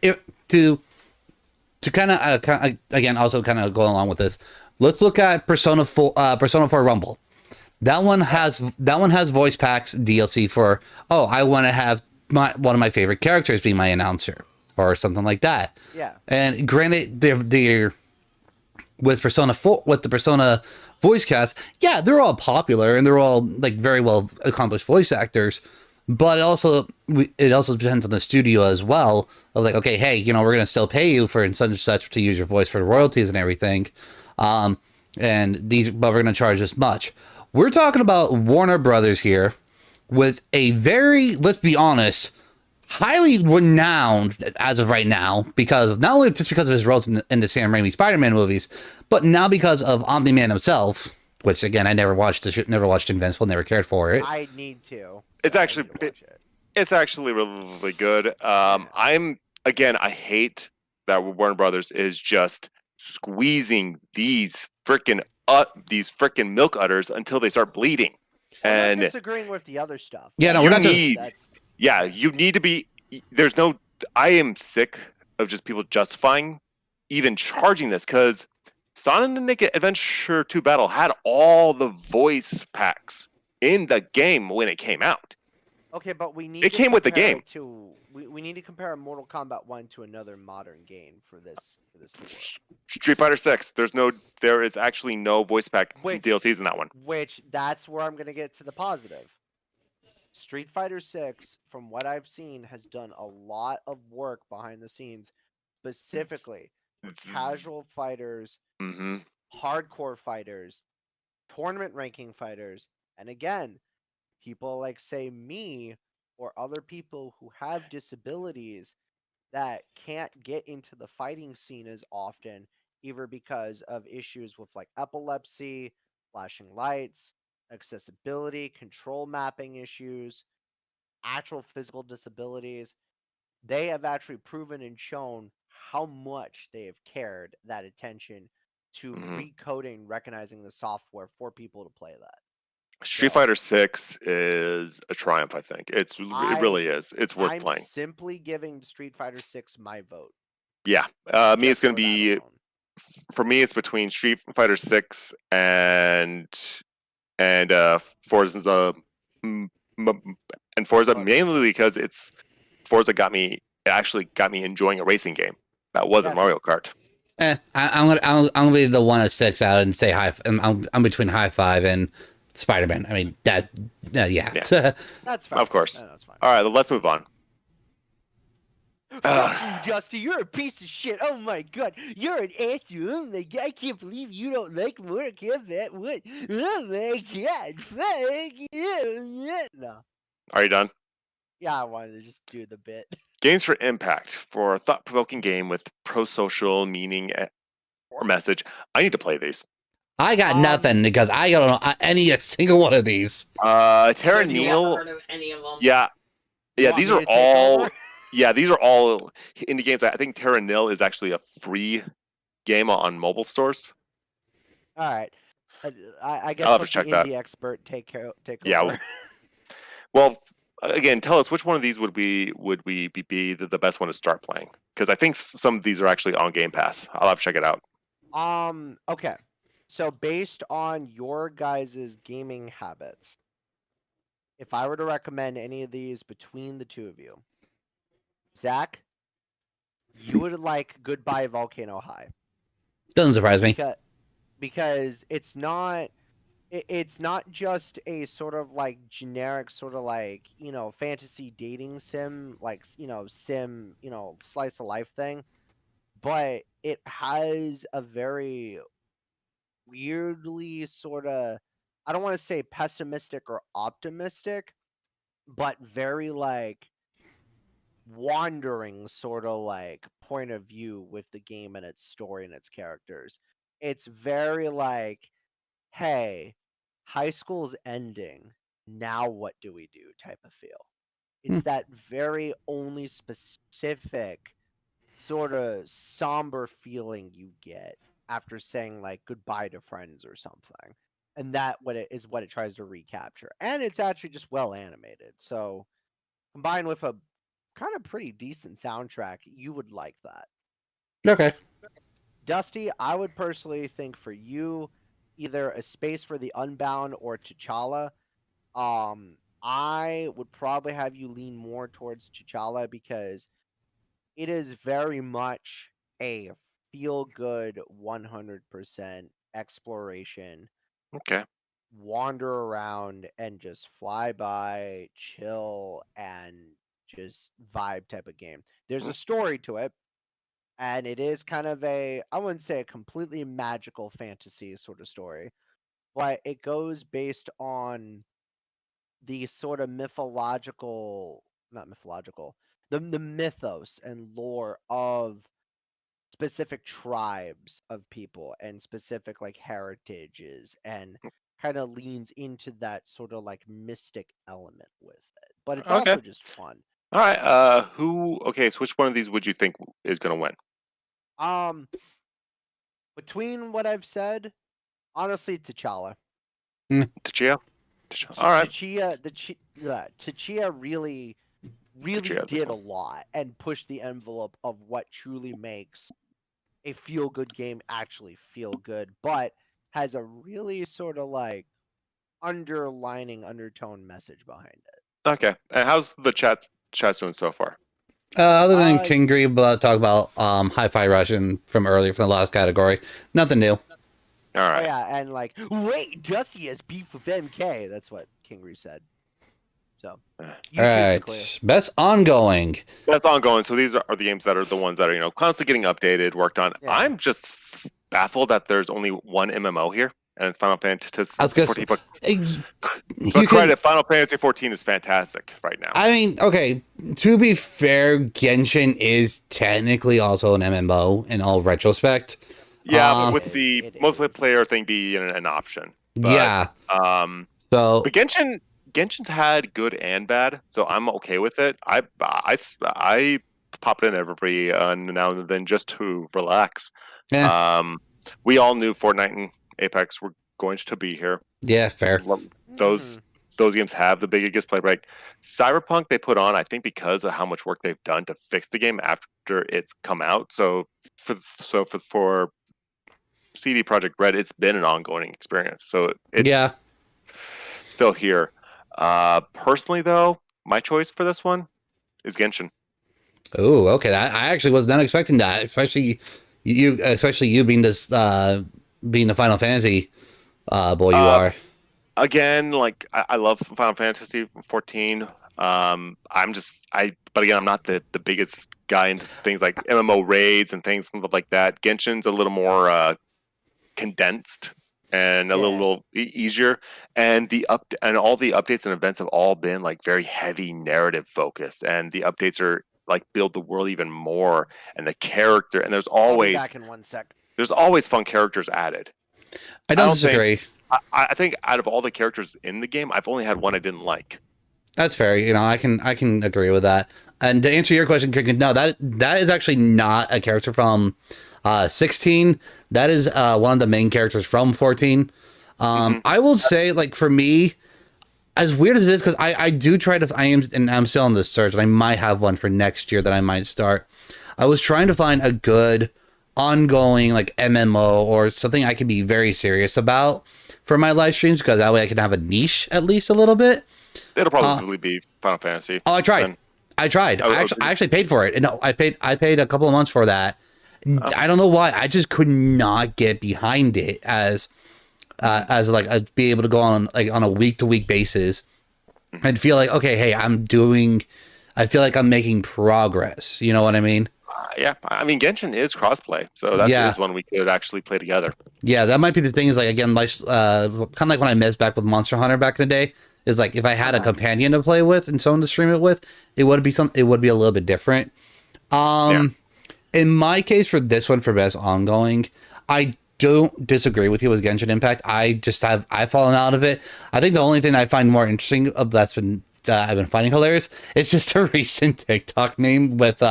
to kind of again also kind of go along with this, let's look at Persona 4 Rumble. That one has voice packs DLC for I want to have one of my favorite characters be my announcer or something like that.
Yeah.
And granted, they're with Persona 4 with the Persona voice cast, yeah, they're all popular and they're all like very well accomplished voice actors. But it also depends on the studio as well. Of like, okay, hey, we're gonna still pay you for such and such to use your voice for the royalties and everything, but we're gonna charge this much. We're talking about Warner Brothers here, with a very, let's be honest, highly renowned as of right now, because not only just because of his roles in the Sam Raimi Spider-Man movies, but now because of Omni-Man himself. Which again, I never watched Invincible, never cared for it.
I need to.
It's
I
actually
need to watch it.
it's actually really good. I hate that Warner Brothers is just squeezing these freaking milk udders until they start bleeding.
I'm
And
not disagreeing with the other stuff.
Yeah, no,
you
we're not
need
That's
you need to be. There's no. I am sick of just people justifying even charging this, because Sonic Adventure 2 Battle had all the voice packs in the game when it came out.
okay, but we need.
It came with the
compare
game.
it to we need to compare Mortal Kombat 1 to another modern game for this to work.
Street Fighter 6. There is actually no voice pack
Wait.
DLCs in that one.
Which that's where I'm gonna get to the positive. Street Fighter 6, from what I've seen, has done a lot of work behind the scenes, specifically for casual fighters,
Mm-hmm.
hardcore fighters, tournament ranking fighters, and again, people like say me or other people who have disabilities that can't get into the fighting scene as often, either because of issues with like epilepsy, flashing lights, accessibility, control mapping issues, actual physical disabilities. They have actually proven and shown how much they have cared that attention to
Mhm.
recoding, recognizing the software for people to play that.
Street
So
Fighter 6 is a triumph, I think. It really is. It's worth
I'm
playing.
simply giving Street Fighter 6 my vote.
Yeah. Me, it's
Just
going to
for that
be,
alone.
for me, it's between Street Fighter 6 and Forza, m- m- and Forza, mainly because it's Forza actually got me enjoying a racing game. That wasn't
Yes.
Mario Kart.
I'm gonna be the one that sticks out and say I'm between High Five and Spider-Man. I mean that. Yeah.
Yeah.
That's fine.
Of course.
That's fine.
All right, let's move on.
Fuck you, Justy. You're a piece of shit. Oh my god. You're an asshole. Oh my god. I can't believe you don't like Mortal Kombat. What? Oh my god. Fuck you. No.
Are you done?
Yeah, I wanted to just do the bit.
Games for Impact, for a thought-provoking game with pro-social meaning or message. I need to play these.
I got nothing because I don't know any a single one of these.
Terra
Never
Neil.
heard of any of them.
Yeah,
Want
these
me
are
to take
all.
over?
Yeah, these are all indie games. I think Terra Nil is actually a free game on mobile stores.
All right. I guess
I'll have to
let the
check that.
indie expert take
Yeah.
over.
Well, again, tell us which one of these would we be the best one to start playing? Because I think some of these are actually on Game Pass. I'll have to check it out.
Okay. So based on your guys' gaming habits, if I were to recommend any of these between the two of you, Zach, you would like Goodbye Volcano High.
Doesn't surprise me.
Because it's not just a sort of like generic sort of like, fantasy dating sim, like, sim, slice of life thing, but it has a very weirdly sort of, I don't want to say pessimistic or optimistic, but very like wandering sort of like point of view with the game and its story and its characters. It's very like, hey, high school's ending. Now what do we do type of feel. It's that very only specific sort of somber feeling you get after saying like goodbye to friends or something. And that what it tries to recapture. And it's actually just well animated. So combined with a kind of pretty decent soundtrack, you would like that.
Okay.
Dusty, I would personally think for you, either A Space for the Unbound or T'Challa. I would probably have you lean more towards T'Challa because it is very much a feel good 100% exploration,
Okay.
wander around and just fly by, chill, and just vibe type of game. There's a story to it, and it is kind of I wouldn't say a completely magical fantasy sort of story, but it goes based on the sort of not mythological, the mythos and lore of specific tribes of people and specific like heritages, and kind of leans into that sort of like mystic element with it. But it's
Okay.
also just fun.
All right. Okay. So which one of these would you think is going to win?
Between what I've said, honestly, T'Challa.
Tachia? All right.
T'Challa really
T'Challa, this
did a
one.
lot and pushed the envelope of what truly makes a feel good game actually feel good, but has a really sort of like undertone message behind it.
Okay. And how's the chat doing so far?
Other than King Green, talk about Hi-Fi Russian from earlier from the last category. Nothing new.
All right.
Oh yeah, and like, wait, Dusty has beef with MK. That's what Kingry said. So,
All right, best ongoing.
That's ongoing. So these are the games that are the ones that are constantly getting updated, worked on.
Yeah.
I'm just baffled that there's only one MMO here, and it's Final Fantasy
I was gonna
14.
say,
But
you
credit,
can,
Final Fantasy 14 is fantastic right now.
I mean, okay, to be fair, Genshin is technically also an MMO in all retrospect.
Yeah,
Um,
with the
It is.
multiplayer thing being an option. But,
yeah. So
but Genshin's had good and bad, so I'm okay with it. I pop it in every now and then just to relax.
yeah,
We all knew Fortnite and Apex were going to be here.
yeah, fair.
Those games have the biggest play break. Cyberpunk they put on, I think, because of how much work they've done to fix the game after it's come out. So for CD Projekt Red, it's been an ongoing experience. So it's
Yeah.
still here. Personally, though, my choice for this one is Genshin.
Oh, okay. I actually was not expecting that, especially you being this being the Final Fantasy boy you are.
Again, like I love Final Fantasy 14. But again, I'm not the biggest guy into things like MMO raids and things like that. Genshin's a little more condensed and a little easier, and all the updates and events have all been like very heavy narrative focused, and the updates are like build the world even more and the character, and
I'll be back in 1 sec.
there's always fun characters added.
I don't disagree.
I think out of all the characters in the game, I've only had one I didn't like.
That's fair. You know, I can agree with that. And to answer your question, Cricket, no, that is actually not a character from 16. That is one of the main characters from 14. I will say, like, for me, as weird as it is, because I do try to, I'm still on the search, and I might have one for next year that I might start. I was trying to find a good ongoing, like, MMO or something I could be very serious about for my live streams, because that way I can have a niche at least a little bit.
It'll probably be Final Fantasy.
Oh, I tried.
Then.
I actually paid for it. No, I paid a couple of months for that. I don't know why. I just could not get behind it as like be able to go on like on a week to week basis and feel like, okay, hey, I feel like I'm making progress. You know what I mean?
Yeah, I mean Genshin is crossplay, so that is one we could actually play together.
Yeah, that might be the thing. Is like, again, like kind of like when I messed back with Monster Hunter back in the day. Is like if I had a companion to play with and someone to stream it with, it would be a little bit different. In my case for this one for best ongoing, I don't disagree with you with Genshin Impact. I've fallen out of it. I think the only thing I find more interesting I've been finding hilarious, it's just a recent TikTok meme with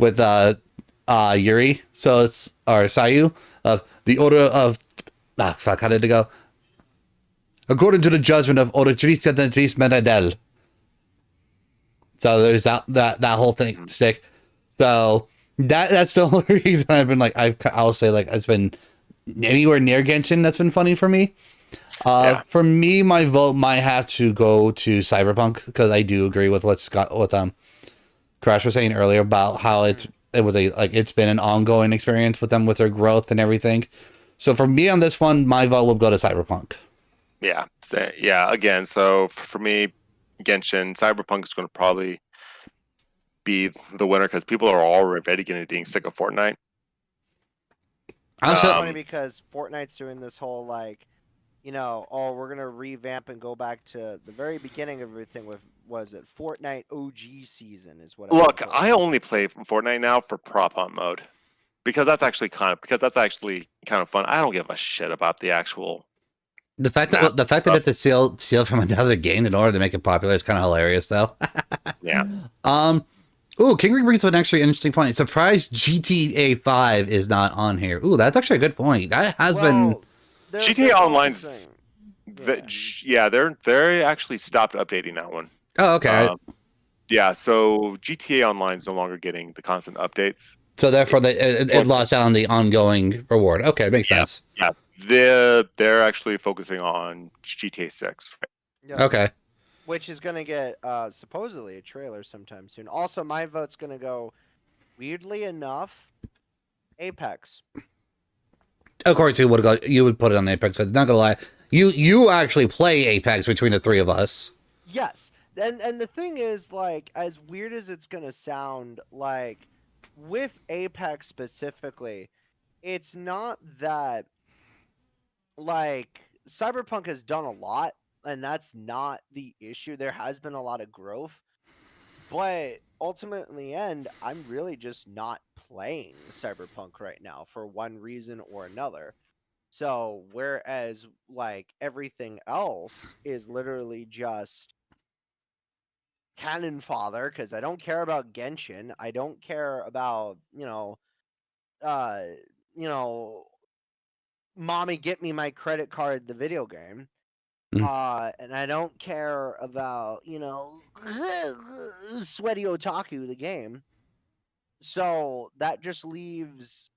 Yuri, so it's or Sayu of the order of how did it go? According to the judgment of Oratrice Menadel. So there's that whole thing stick. So that's the only reason I've been like I'll say like it's been anywhere near Genshin that's been funny for me. For me, my vote might have to go to Cyberpunk because I do agree with what Crash was saying earlier about how it's been an ongoing experience with them with their growth and everything. So for me on this one, my vote will go to Cyberpunk.
Yeah. Again, so for me, Genshin, Cyberpunk is going to probably be the winner because people are already getting sick of Fortnite.
It's funny because Fortnite's doing this whole like, we're gonna revamp and go back to the very beginning of everything with Fortnite OG season is what.
Look, I only play Fortnite now for prop hunt mode because that's actually kind of fun. I don't give a shit about the actual.
The fact that it's steal from another game in order to make it popular is kind of hilarious, though.
Yeah.
Ooh, King brings up an actually interesting point. Surprised GTA 5 is not on here. Ooh, that's actually a good point. That has been
GTA Online's. They actually stopped updating that one.
Oh, okay.
So GTA Online is no longer getting the constant updates.
So therefore, it lost out on the ongoing reward. Okay, makes sense.
Yeah. They're actually focusing on GTA 6.
Yeah.
Okay.
Which is going to get supposedly a trailer sometime soon. Also, my vote's going to go, weirdly enough, Apex.
According to you would put it on Apex because not gonna lie, you actually play Apex between the three of us.
Yes, and the thing is, like, as weird as it's going to sound, like, with Apex specifically, it's not that. like Cyberpunk has done a lot, and that's not the issue. There has been a lot of growth, but ultimately, in the end, I'm really just not playing Cyberpunk right now for one reason or another. So whereas like everything else is literally just cannon fodder, because I don't care about Genshin, I don't care about uh, you know, mommy get me my credit card, the video game.
Mm.
And I don't care about, sweaty otaku, the game. So that just leaves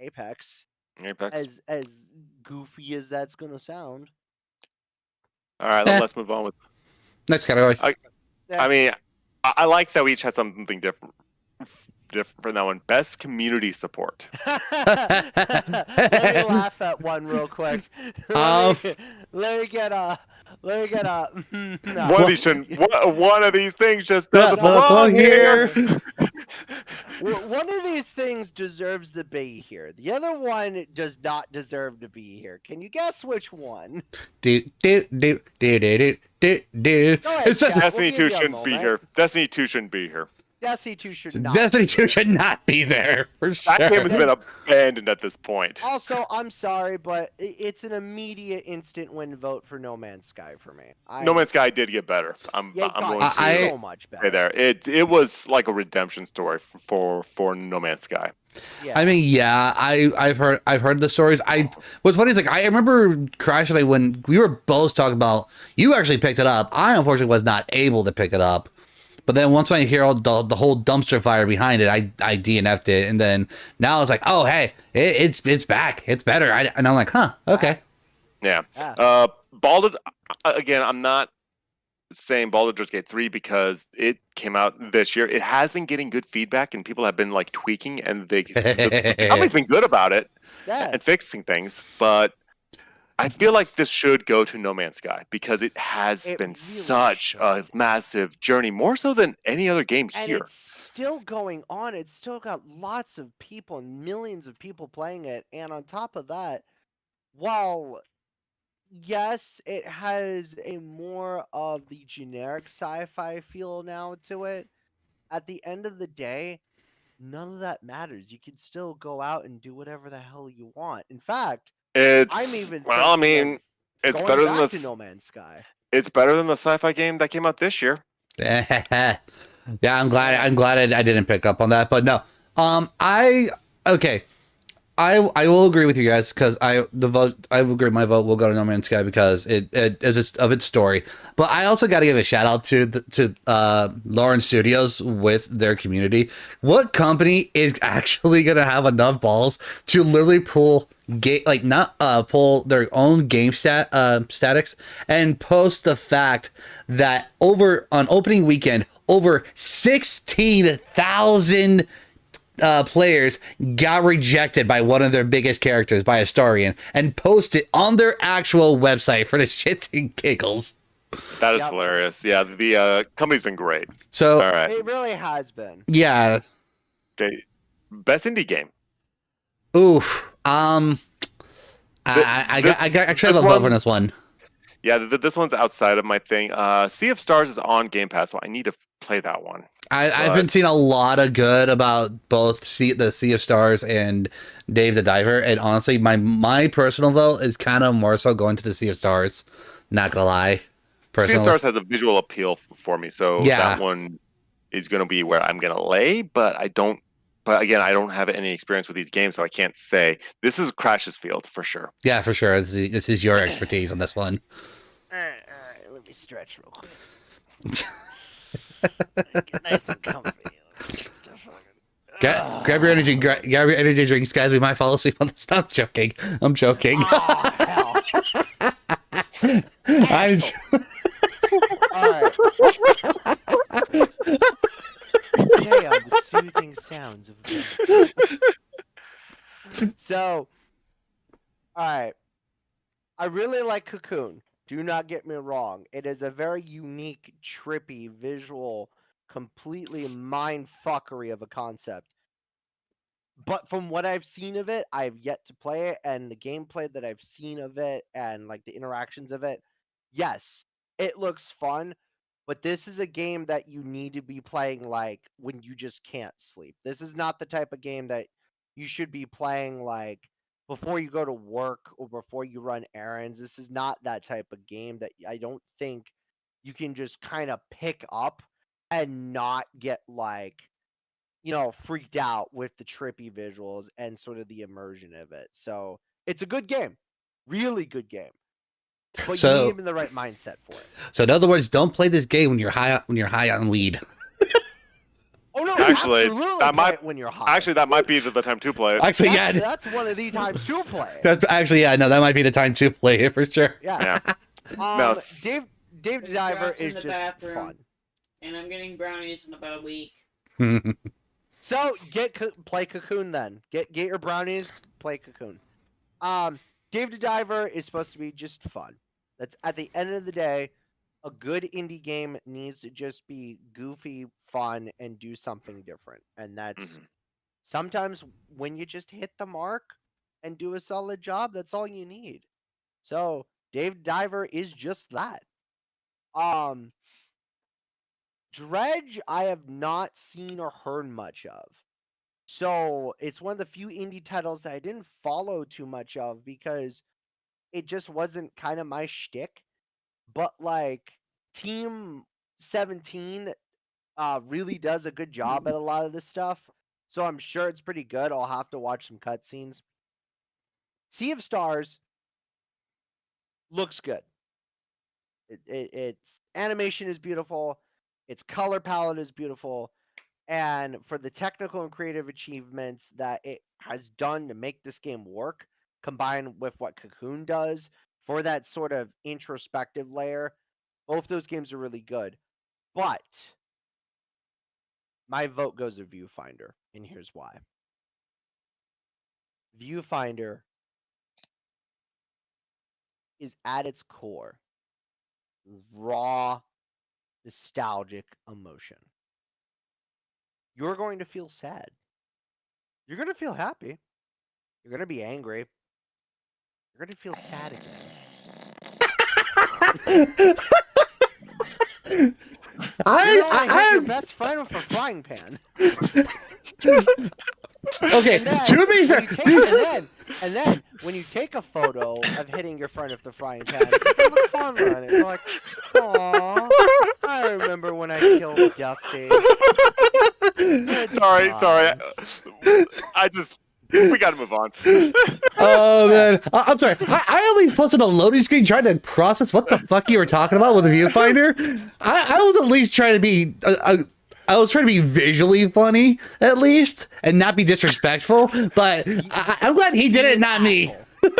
Apex,
Apex.
as goofy as that's gonna sound.
All right,
Eh.
let's move on with.
Next category.
I mean, I like that we each had something different for that one. Best community support.
Let me laugh at one real quick. Let me get a. No.
One of these shouldn't. One of these things just doesn't
Yeah,
belong here.
One of these things deserves to be here. The other one does not deserve to be here. Can you guess which one?
Do.
Go ahead,
It's just
Jack.
Destiny
We'll
2
give you a
shouldn't be
moment.
here. Destiny 2 shouldn't be here.
Destiny 2 should not.
Destiny
be
2
here.
should not be there for sure.
That game has been abandoned at this point.
Also, I'm sorry, but it's an immediate instant win vote for No Man's Sky for me.
No Man's Sky did get better. I'm
Yeah, it got
going to
so much
say
better.
there. It was like a redemption story for No Man's Sky.
Yeah.
I mean, yeah, I've heard the stories. What's funny is like I remember Crash and I, when we were both talking about, you actually picked it up. I unfortunately was not able to pick it up. But then once I hear all the whole dumpster fire behind it, I DNF'd it, and then now it's like, oh hey, it's back, it's better, and I'm like, huh, okay.
Yeah.
Yeah.
Baldur's again. I'm not saying Baldur's Gate 3 because it came out this year. It has been getting good feedback, and people have been like tweaking, and the company's been good about it
Yeah.
and fixing things. But I feel like this should go to No Man's Sky because it has
It
been
really
such a
should.
massive journey, more so than any other game
And
here.
it's still going on. It's still got lots of people and millions of people playing it. And on top of that, while yes, it has a more of the generic sci-fi feel now to it, at the end of the day, none of that matters. You can still go out and do whatever the hell you want. In fact, I'm even
Well, I
thinking
mean,
of
it's
going
better than
back to
the
No Man's Sky.
it's better than the sci-fi game that came out this year.
Yeah, I'm glad I didn't pick up on that, but no, okay. I will agree with you guys because I agree my vote will go to No Man's Sky because it is just of its story. But I also got to give a shout out to Lauren Studios with their community. What company is actually gonna have enough balls to literally pull pull their own game statics and post the fact that on opening weekend over 16,000 players got rejected by one of their biggest characters, by a historian, and post it on their actual website for the shits and giggles.
That is
Yep.
hilarious. Yeah, the company's been great.
So,
All right.
It really has been.
yeah.
Okay. Best indie game.
Ooh. I actually have a vote for this one.
Yeah, this one's outside of my thing. Sea of Stars is on Game Pass, so I need to play that one.
I've been seeing a lot of good about both the Sea of Stars and Dave the Diver, and honestly, my personal vote is kind of more so going to the Sea of Stars. Not gonna lie, personally.
Sea of Stars has a visual appeal for me, so
Yeah.
that one is going to be where I'm going to lay. But I don't. But again, I don't have any experience with these games, so I can't say. This is Crash's field for sure.
Yeah, for sure. This is your expertise on this one.
All right, let me stretch real quick. Get nice and comfy.
Grab your energy, grab your energy drinks, guys. We might fall asleep on this. I'm joking. I'm joking.
Oh, hell. All right. Play on the soothing sounds of death. So, all right. I really like Cocoon. Do not get me wrong. It is a very unique, trippy, visual, completely mind fuckery of a concept. but from what I've seen of it, I've yet to play it, and the gameplay that I've seen of it and like the interactions of it, yes, it looks fun. But this is a game that you need to be playing like when you just can't sleep. This is not the type of game that you should be playing like before you go to work or before you run errands. This is not that type of game that I don't think you can just kind of pick up and not get like, freaked out with the trippy visuals and sort of the immersion of it. So it's a good game, really good game. But you need
So,
to be in the right mindset for it.
so in other words, don't play this game when you're high on weed.
Oh no!
Actually,
absolutely
that
play
might-
it when you're high.
Actually, that might be the time to play it.
Actually,
That's one of the times to play it.
that's actually, yeah, no, that might be the time to play it for sure.
Yeah.
Yeah. No,
Dave the
There's
Diver
drops in
is
the
just
bathroom.
fun.
And I'm getting brownies in about a week.
So play Cocoon then. Get your brownies. Play Cocoon. Dave the Diver is supposed to be just fun. That's at the end of the day, a good indie game needs to just be goofy, fun, and do something different. And that's sometimes when you just hit the mark and do a solid job, that's all you need. So Dave the Diver is just that. Dredge, I have not seen or heard much of. So it's one of the few indie titles that I didn't follow too much of because it just wasn't kind of my shtick. But like Team 17 really does a good job at a lot of this stuff. So I'm sure it's pretty good. I'll have to watch some cutscenes. Sea of Stars looks good. Its animation is beautiful. Its color palette is beautiful. And for the technical and creative achievements that it has done to make this game work, combined with what Cocoon does for that sort of introspective layer, both those games are really good. But my vote goes to Viewfinder, and here's why. Viewfinder is at its core raw, nostalgic emotion. You're going to feel sad. You're going to feel happy. You're going to be angry. You're going to feel sad again. I your best friend with a frying pan.
Okay, to be fair,
and then when you take a photo of hitting your friend with the frying pan, you look fun on it. You're like, "Aw, I remember when I killed Dusty."
Sorry. We gotta move on.
oh man, I'm sorry. I at least posted a loading screen trying to process what the fuck you were talking about with the viewfinder. I was at least trying to be. I was trying to be visually funny, at least, and not be disrespectful. But I'm glad he did it, not me.
All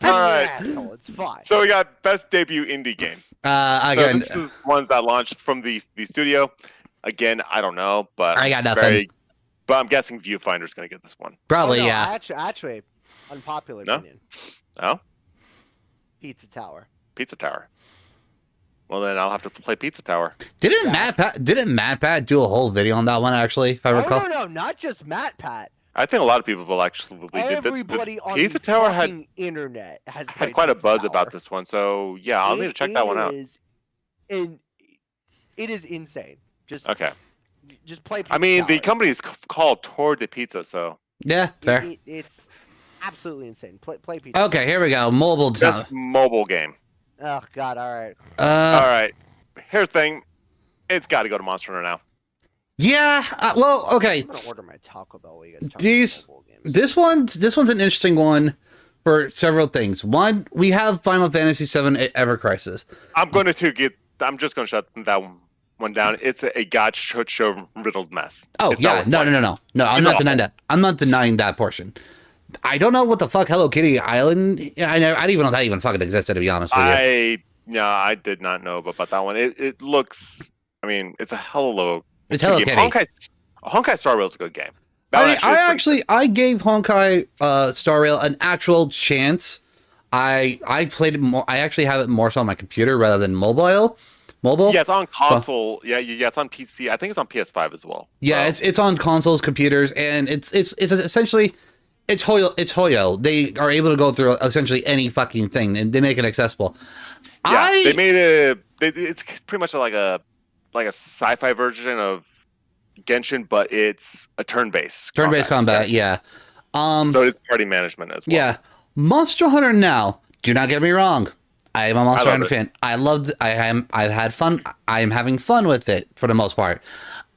right.
Asshole, it's fine.
So we got best debut indie game.
Again,
this is ones that launched from the studio. Again, I don't know, but
I got nothing.
But I'm guessing Viewfinder's going to get this one.
Probably,
no,
yeah.
Actually, unpopular
No?
opinion.
Oh,
Pizza Tower.
Pizza Tower. Well, then I'll have to play Pizza Tower.
Didn't MatPat do a whole video on that one, actually, if I recall?
No, not just MatPat.
I think a lot of people will actually did.
Everybody on
Pizza
the
Tower
fucking internet has
had quite a
Pizza
buzz
Tower.
about this one. So yeah, I'll need to check that one out.
And it is insane. Just
Okay.
Just play Pizza
I mean, the
Tower.
company is called Toward the Pizza, so
Yeah, fair.
It's absolutely insane. Play Pizza.
Okay, here we go. Mobile.
best mobile game.
Oh God! All right.
All right. Here's the thing. It's got to go to Monster Hunter now.
Yeah. Well, okay.
I'm gonna order my Taco Bell while you guys talk
These-
about mobile games.
This one's an interesting one for several things. One, we have Final Fantasy VII Ever Crisis.
I'm just going to shut that one down. It's a god show riddled mess.
Oh
It's not
yeah,
worth
no.
playing.
I'm
It's
not
awful.
denying that. I'm not denying that portion. I don't know what the fuck Hello Kitty Island. I didn't even know that even fucking existed, to be honest with you.
I did not know about that one. It looks. I mean, it's a hello.
It's Hello Kitty.
Honkai Star Rail is a good game.
I gave Honkai Star Rail an actual chance. I played it more. I actually have it more so on my computer rather than mobile, mobile.
Yeah, it's on console. Yeah, it's on PC. I think it's on PS5 as well.
Yeah,
So,
it's on consoles, computers, and it's essentially it's Hoyo. They are able to go through essentially any fucking thing, and they make it accessible.
yeah, they made it. It's pretty much like a sci-fi version of Genshin, but it's a turn-based
combat. Yeah.
So it's party management as well.
Yeah. Monster Hunter now. Do not get me wrong. I am a Monster Hunter fan. I've had fun. I am having fun with it for the most part.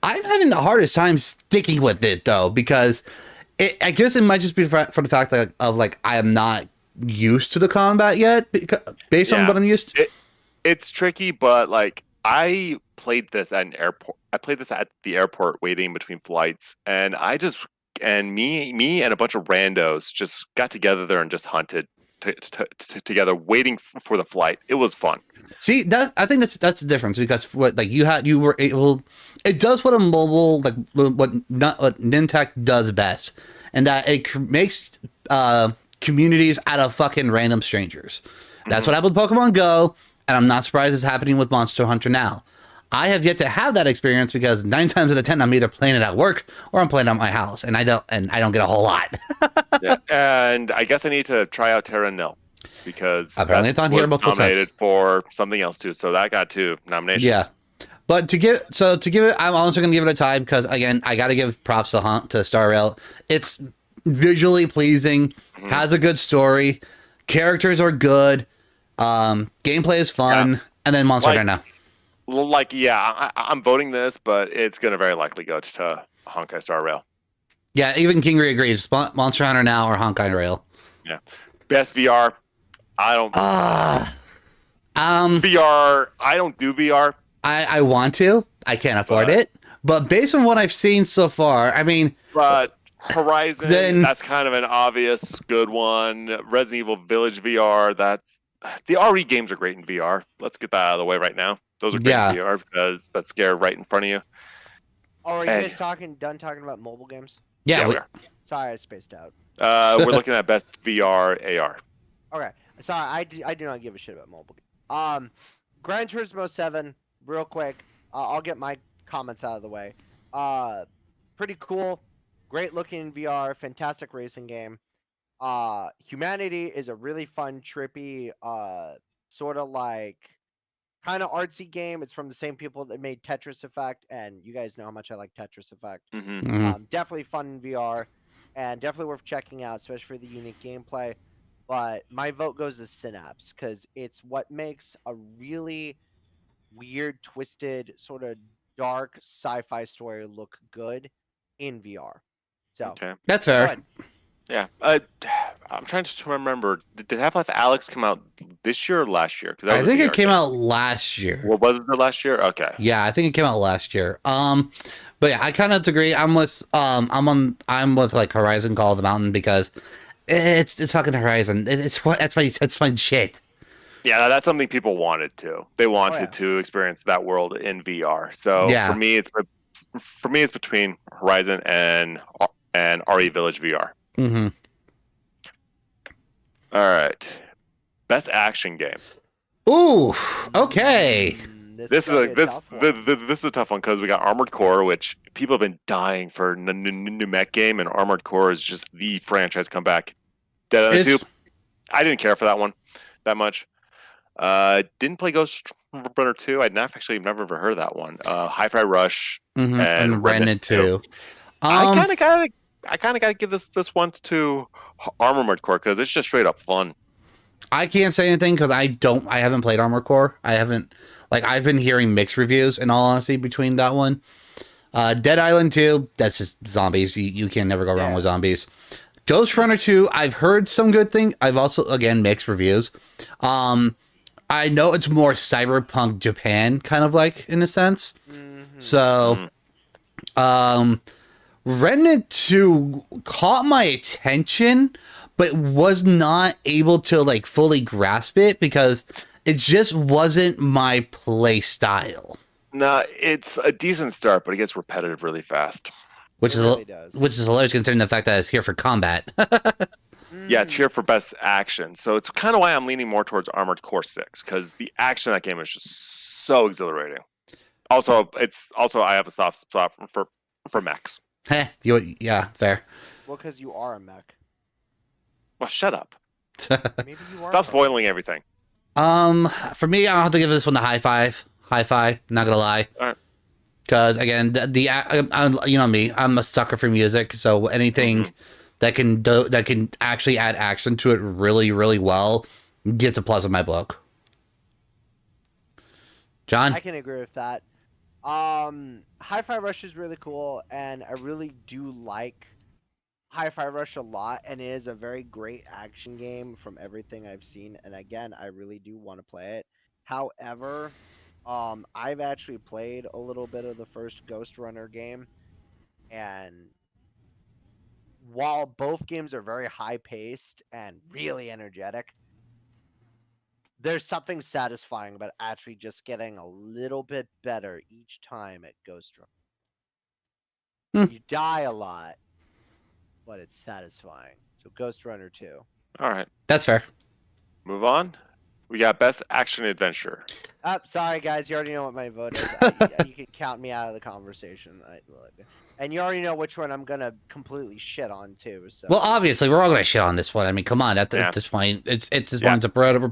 I'm having the hardest time sticking with it though, because I guess it might just be for the fact that I am not used to the combat yet, based on what I'm used to.
It's tricky, but like I played this at an airport. I played this at the airport waiting between flights, and me and a bunch of randos just got together there and just hunted together, waiting for the flight. It was fun.
See, I think that's the difference, because you were able. It does what a mobile what Nintech does best, and that it makes communities out of fucking random strangers. That's what happened with Pokemon Go, and I'm not surprised it's happening with Monster Hunter now. I have yet to have that experience because 9 times out of 10 I'm either playing it at work or I'm playing it at my house, and I don't get a whole lot.
Yeah, and I guess I need to try out Terra Nil, because
apparently it's on here multiple
nominated
times
for something else too. So that got 2 nominations.
Yeah, but to give it, I'm also going to give it a tie because again I got to give props to Star Rail. It's visually pleasing, has a good story, characters are good, gameplay is fun, and then Monster Hunter now.
I'm voting this, but it's going to very likely go to Honkai Star Rail.
Yeah, even Kingry agrees. Monster Hunter now or Honkai Rail.
Yeah, best VR. I don't. VR. I don't do VR.
I want to. I can't afford it. But based on what I've seen so far, I mean.
But Horizon. That's kind of an obvious good one. Resident Evil Village VR. The RE games are great in VR. Let's get that out of the way right now. Those are great in VR because that's scare right in front of you.
Oh, are you guys done talking about mobile games?
Yeah, we are.
Sorry, I spaced out.
We're looking at best VR AR.
Okay, sorry, I do not give a shit about mobile games. Gran Turismo 7, real quick. I'll get my comments out of the way. Pretty cool, great looking in VR, fantastic racing game. Humanity is a really fun, trippy, sort of like kind of artsy game. It's from the same people that made Tetris Effect, and you guys know how much I like Tetris Effect. Definitely fun in VR, and definitely worth checking out, especially for the unique gameplay. But my vote goes to Synapse, because it's what makes a really weird, twisted, sort of dark sci-fi story look good in VR. So
that's fair.
Yeah, I'm trying to remember. Did Half-Life Alyx come out this year or last year?
I think it came out last year.
Well, was it last year? Okay.
Yeah, I think it came out last year. But yeah, I kind of disagree. I'm with like Horizon Call of the Mountain, because it's fucking Horizon. That's my shit.
Yeah, that's something people wanted to. They wanted to experience that world in VR. So for me, it's between Horizon and RE Village VR. All right, best action game.
Ooh, okay.
This is a tough one, because we got Armored Core, which people have been dying for new mech game, and Armored Core is just the franchise comeback. Dead Island 2. I didn't care for that one that much. Didn't play Ghost Runner 2. I'd actually never ever heard of that one. Hi-Fi Rush and
Remnant 2.
I kind of gotta give this one to Armored Core, because it's just straight up fun.
I can't say anything because I haven't played Armored Core. I've been hearing mixed reviews, in all honesty, between that one. Dead Island 2, that's just zombies. You can never go wrong with zombies. Ghost Runner 2, I've heard some good things. I've also, again, mixed reviews. I know it's more cyberpunk Japan, kind of like, in a sense. So, Remnant 2 caught my attention, but was not able to like fully grasp it because it just wasn't my play style.
Nah, it's a decent start, but it gets repetitive really fast.
Which is hilarious considering the fact that it's here for combat.
Yeah, it's here for best action. So it's kind of why I'm leaning more towards Armored Core 6, because the action in that game is just so exhilarating. Also, I have a soft spot for mechs.
Heh, yeah, fair.
Well, because you are a mech.
Well, shut up.
Maybe you are.
Stop spoiling everything.
For me, I'll have to give this one the high five. High five. Not gonna lie.
All right.
Because again, you know me, I'm a sucker for music. So anything that can actually add action to it really, really well gets a plus in my book. John,
I can agree with that. Hi-Fi Rush is really cool, and I really do like Hi-Fi Rush a lot, and it is a very great action game from everything I've seen. And again, I really do want to play it. However, I've actually played a little bit of the first Ghost Runner game, and while both games are very high-paced and really energetic, there's something satisfying about actually just getting a little bit better each time at Ghost Runner. You die a lot, but it's satisfying. So Ghost Runner 2.
All right.
that's fair.
Move on. We got Best Action Adventure.
Sorry, guys. You already know what my vote is. You can count me out of the conversation. And you already know which one I'm going to completely shit on, too. So.
Well, obviously, we're all gonna shit on this one. I mean, come on. At this point, it's this one's we're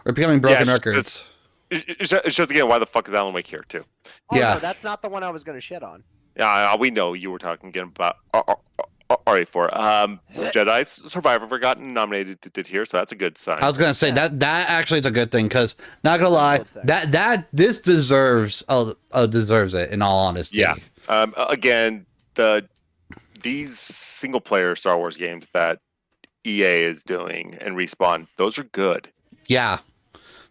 becoming broken records.
It's just again, why the fuck is Alan Wake here too?
Oh,
Yeah.
no, that's not the one I was going to shit on.
Yeah, we know you were talking again about RE4. Jedi Survivor got nominated to here, so that's a good sign.
I was gonna say that actually is a good thing because not gonna lie, this deserves it in all honesty.
Yeah. Again, these single player Star Wars games that EA is doing and Respawn, those are good.
Yeah.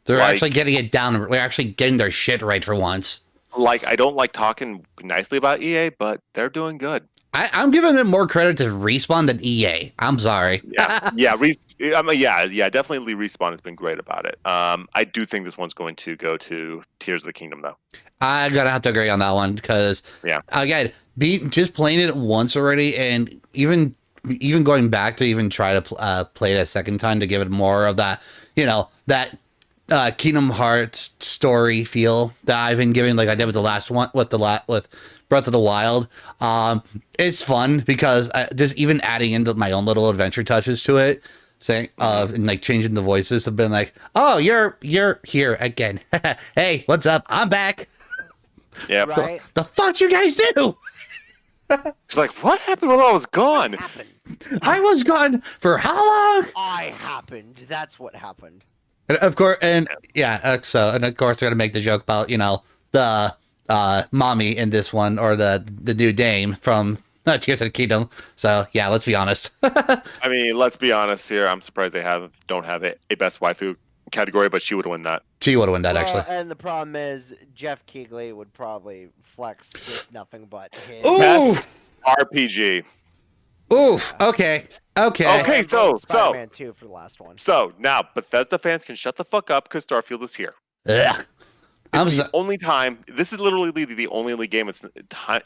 They're actually getting it down. They're actually getting their shit right for once.
Like, I don't like talking nicely about EA, but they're doing good.
I'm giving it more credit to Respawn than EA. I'm sorry.
Definitely Respawn has been great about it. I do think this one's going to go to Tears of the Kingdom, though.
I'm gonna have to agree on that one because, again, just playing it once already, and even going back to even try to play it a second time to give it more of that, that Kingdom Hearts story feel that I've been giving, like I did with the last one, with Breath of the Wild. It's fun because just even adding into my own little adventure touches to it, saying and like changing the voices have been like, oh, you're here again. Hey, what's up? I'm back.
Yeah.
Right?
The fuck you guys do?
It's like, what happened while I was gone?
I was gone for how long?
I happened. That's what happened.
And of course, and of course, they're gonna make the joke about the mommy in this one, or the new dame from Tears of the Kingdom. So yeah, let's be honest.
I mean, let's be honest here. I'm surprised they don't have a best waifu category, but she would win that.
She would win that actually.
And the problem is Jeff Keighley would probably flex with nothing but his
Best RPG.
Oof. Okay.
Okay. So
Spider-Man 2 for the last one.
So now Bethesda fans can shut the fuck up because Starfield is here.
Ugh.
It's the only time. This is literally the only game it's time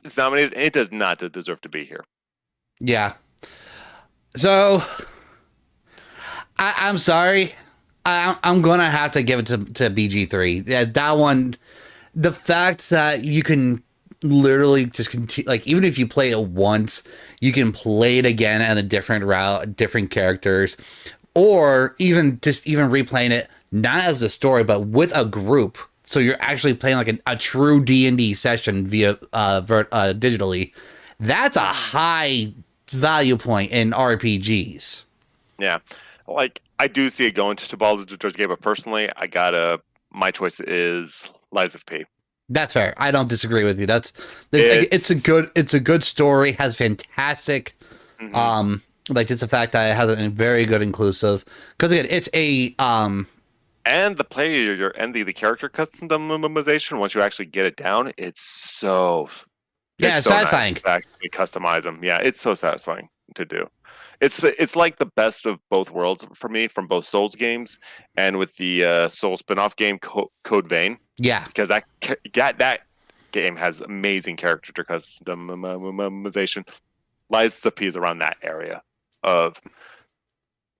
it's nominated, and it does not deserve to be here.
Yeah. So I'm sorry. I'm gonna have to give it to BG3. Yeah, that one. The fact that you can literally just continue, like, even if you play it once, you can play it again on a different route, different characters, or even replaying it not as a story but with a group, so you're actually playing like a true D&D session via digitally. That's a high value point in RPGs.
Yeah, like I do see it going to Baldur's Gate, but personally, my choice is Lies of P.
That's fair. I don't disagree with you. It's a good story. Has fantastic, like just the fact that it has a very good inclusive. Because again, it's a
and the player and the character customization. Once you actually get it down, it's so
satisfying.
Nice to actually customize them. Yeah, it's so satisfying to do. It's like the best of both worlds for me from both Souls games and with the Soul spin-off game Code Vein.
Yeah,
because that game has amazing character customization. Lies of P is around that area of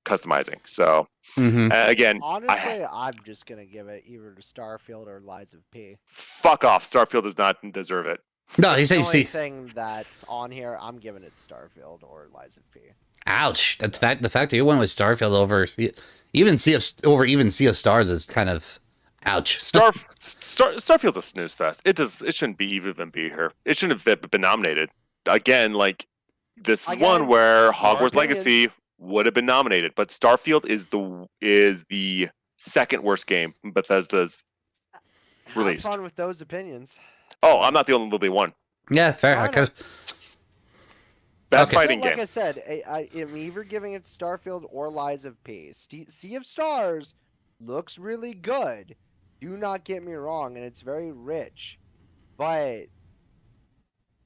customizing. So again,
Honestly, I'm just gonna give it either to Starfield or Lies of P.
fuck off. Starfield does not deserve it.
No, he
The
says
only
see.
thing that's on here, I'm giving it Starfield or Lies of P.
Ouch! That's the fact that you went with Starfield over even Sea of Stars is kind of ouch.
Starfield's a snooze fest. It shouldn't be even be here. It shouldn't have been nominated. Again, like this is one where Hogwarts Legacy would have been nominated, but Starfield is the second worst game Bethesda's released.
Have fun with those opinions.
Oh, I'm not the only one.
Yeah, fair. I could.
Best fighting
like
game.
I said, I am either giving it Starfield or Lies of P. Sea of Stars looks really good. Do not get me wrong, and it's very rich. But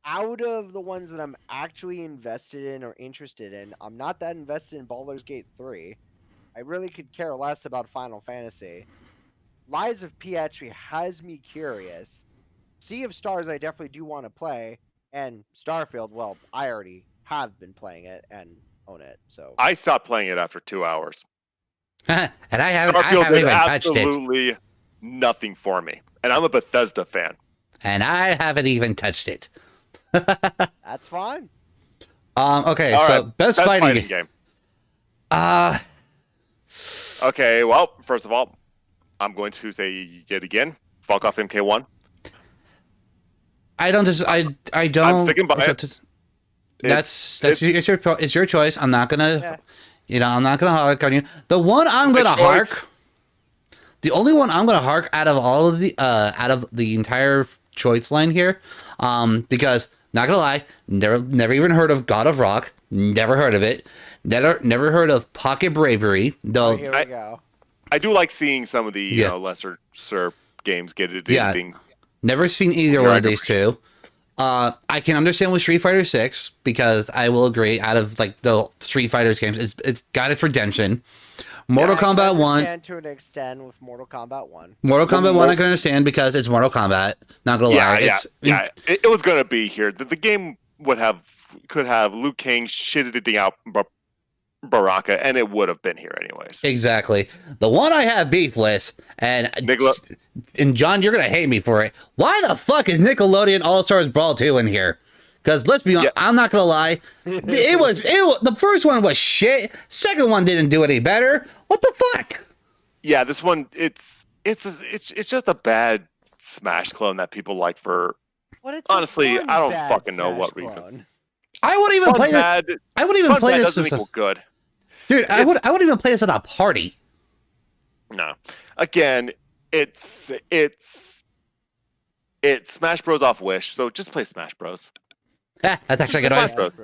out of the ones that I'm actually invested in or interested in, I'm not that invested in Baldur's Gate 3. I really could care less about Final Fantasy. Lies of P actually has me curious. Sea of Stars I definitely do want to play. And Starfield, well, I already have been playing it and own it. So
I stopped playing it after 2 hours.
And I haven't
Starfield did
even touched it.
absolutely nothing for me. And I'm a Bethesda fan.
And I haven't even touched it.
that's fine.
Okay,
All
so
right,
best fighting
game.
Okay,
well, first of all, I'm going to say yet again, fuck off MK1.
I don't. I don't.
I'm sticking by it.
It's your choice. I'm not gonna. Yeah. I'm not gonna hark on you. The one I'm gonna hark. The only one I'm gonna hark out of all of the entire choice line here, because not gonna lie, never even heard of God of Rock. Never heard of it. Never heard of Pocket Bravery. Though
Here we go.
I do like seeing some of the lesser games get it.
Yeah. Never seen either one of these two. I can understand with Street Fighter 6 because I will agree. Out of like the Street Fighter's games, it's got its redemption. Mortal Kombat 1
to an extent with Mortal Kombat 1.
Mortal Kombat 1 I can understand because it's Mortal Kombat. Not gonna lie.
It was gonna be here. The game could have Liu Kang shitting out Baraka, and it would have been here anyways.
Exactly. The one I have beef with, and John, you're gonna hate me for it. Why the fuck is Nickelodeon All Stars Brawl 2 in here? Because let's be honest, I'm not gonna lie, it was the first one was shit. Second one didn't do any better. What the fuck?
Yeah, this one it's just a bad Smash clone that people like for. Honestly, I don't fucking know what reason.
I wouldn't even play that. I wouldn't even play this.
Doesn't equal good.
Dude, I wouldn't even play this at a party.
No. Again, it's Smash Bros off Wish, so just play Smash Bros.
That's actually a good way.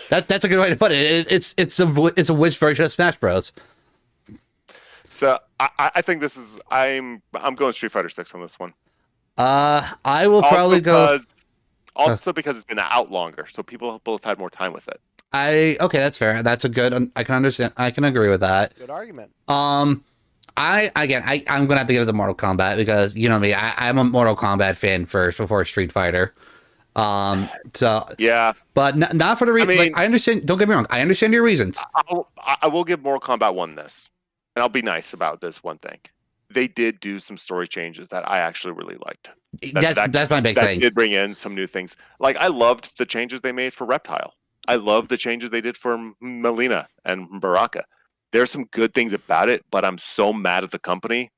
That's a good way to put it. It's a Wish version of Smash Bros.
So I think this is I'm going Street Fighter 6 on this one.
I will probably go.
Also because it's been out longer, so people have had more time with it.
Okay, that's fair. That's a good. I can understand. I can agree with that.
Good argument.
I'm gonna have to give it to Mortal Kombat because you know me. I'm a Mortal Kombat fan first before Street Fighter. So
yeah,
but not for the reason.
I mean,
I understand. Don't get me wrong. I understand your reasons.
I will give Mortal Kombat 1 this, and I'll be nice about this one thing. They did do some story changes that I actually really liked.
That's my big thing.
That did bring in some new things. Like I loved the changes they made for Reptile. I love the changes they did for Melina and Baraka. There's some good things about it, but I'm so mad at the company.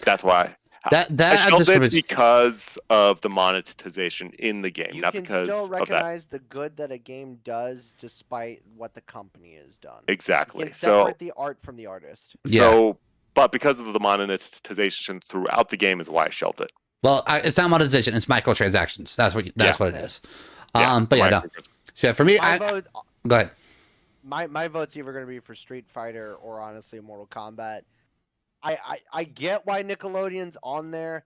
That's why. I shelved it because of the monetization in the game, not because
still
of that.
recognize the good that a game does, despite what the company has done.
Exactly.
You can separate the art from the artist.
So, but because of the monetization throughout the game is why I shelved it.
Well, it's not monetization; it's microtransactions. That's what it is. But yeah, no. So for me, go ahead.
My vote's either going to be for Street Fighter or honestly Mortal Kombat. I get why Nickelodeon's on there,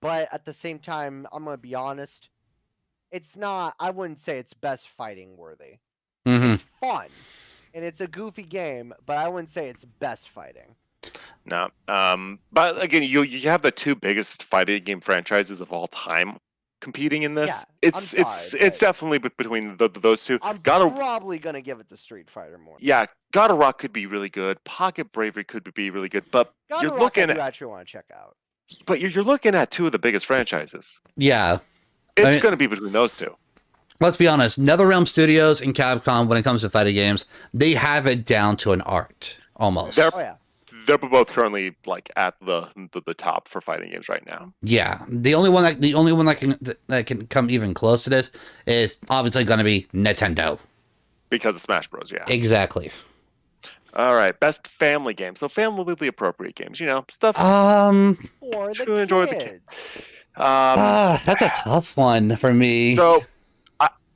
but at the same time, I'm going to be honest. It's not. I wouldn't say it's best fighting worthy.
Mm-hmm.
It's fun, and it's a goofy game, but I wouldn't say it's best fighting.
No. But again, you have the two biggest fighting game franchises of all time competing in this.
Yeah,
it's
I'm sorry,
it's
but-
definitely between those two.
I'm
God of
probably gonna give it to Street Fighter more.
Yeah, God of Rock could be really good. Pocket Bravery could be really good, but
God
you're
of Rock, I
looking
do
at
actually want to check out.
you're looking at two of the biggest franchises.
Yeah.
It's
I mean-
going to be between those two.
Let's be honest, NetherRealm Studios and Capcom, when it comes to fighting games, they have it down to an art, almost.
They're
Oh yeah,
they're both currently like at the top for fighting games right now.
Yeah. The only one that can come even close to this is obviously going to be Nintendo.
Because of Smash Bros. Yeah.
Exactly.
All right, best family game. So family appropriate games, stuff
for the
to enjoy the
kids.
kids.
That's a tough one for me.
So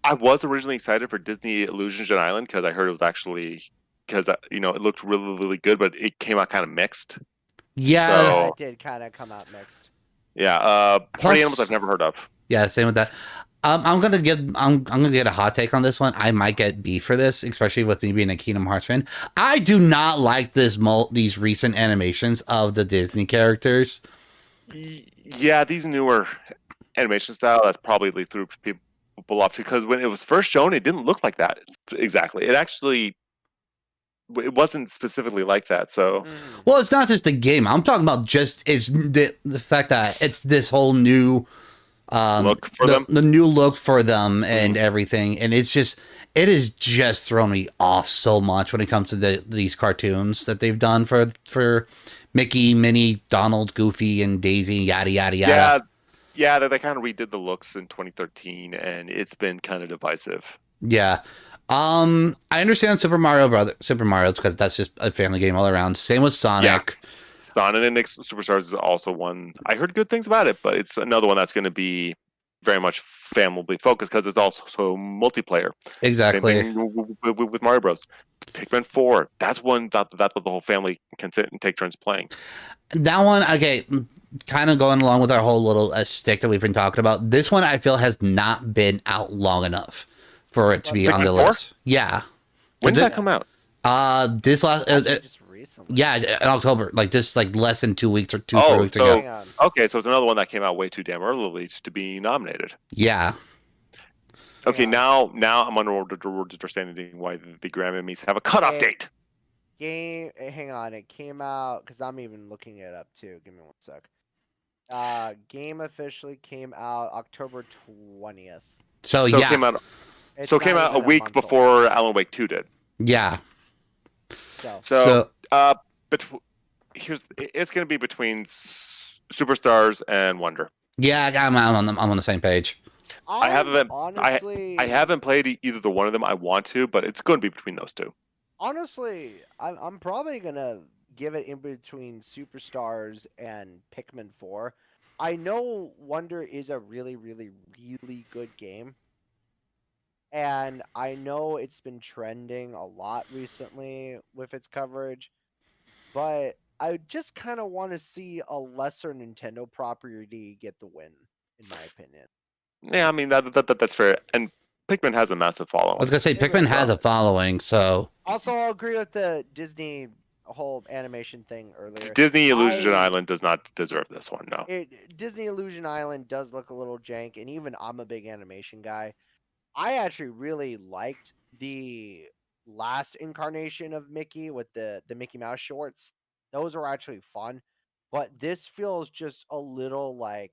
I was originally excited for Disney Illusion Island because I heard it was actually it looked really, really good, but it came out kind of mixed.
yeah.
So-
It did kind of come out mixed.
Yeah,
Plus-
Party Animals I've never heard of.
Yeah, same with that. I'm gonna get a hot take on this one. I might get beef for this, especially with me being a Kingdom Hearts fan. I do not like these recent animations of the Disney characters.
Yeah, these newer animation style that's probably threw people off because when it was first shown, it didn't look like that exactly. It wasn't specifically like that. So
Well, it's not just a game. I'm talking about just it's the fact that it's this whole new
look for them.
the new look for them and everything, and it has just thrown me off so much when it comes to these cartoons that they've done for Mickey, Minnie, Donald, Goofy, and Daisy, yada yada yada.
Yeah, they kind of redid the looks in 2013, and it's been kind of divisive.
Yeah. I understand Super Mario's because that's just a family game all around. Same with Sonic.
Sonic and Superstars is also one I heard good things about it, but it's another one that's going to be very much family focused because it's also multiplayer.
Exactly.
Same thing with Mario Bros. Pikmin 4, that's one that the whole family can sit and take turns playing.
That one, okay, kind of going along with our whole little stick that we've been talking about. This one I feel has not been out long enough for it to be on the
Pikmin 4?
list. Yeah.
When did that come out?
This last
Just recently.
yeah, in October, like just like less than 2 weeks or 3 weeks
so-
ago.
Hang on.
Okay, so it's another one that came out way too damn early to be nominated.
Yeah.
Okay,
on.
now I'm understanding why the Grammys have a cutoff
Okay.
date.
Hang on, it came out because I'm even looking it up too. Give me one sec. Game officially came out October 20th.
So,
So
yeah.
it came out.
It's
So it came
not
out a
even
week
month old.
before Alan Wake 2 did.
Yeah.
So but it's going to be between Superstars and Wonder.
Yeah, I'm on the same page.
I haven't-
honestly.
I haven't played either the one of them. I want to, but it's going to be between those two.
Honestly, I'm probably gonna give it in between Superstars and Pikmin 4. I know Wonder is a really, really, really good game. And I know it's been trending a lot recently with its coverage. But I just kind of want to see a lesser Nintendo property get the win, in my opinion.
Yeah, I mean that's fair. And Pikmin has a massive
I
following.
was going to say,
It
Pikmin
was
has a following, so.
Also, I'll agree with the Disney whole animation thing earlier.
Disney Illusion
I-
Island does not deserve this one. No.
Disney Illusion Island does look a little jank, and even I'm a big animation guy. I actually really liked the last incarnation of Mickey with the Mickey Mouse shorts. Those were actually fun, but this feels just a little like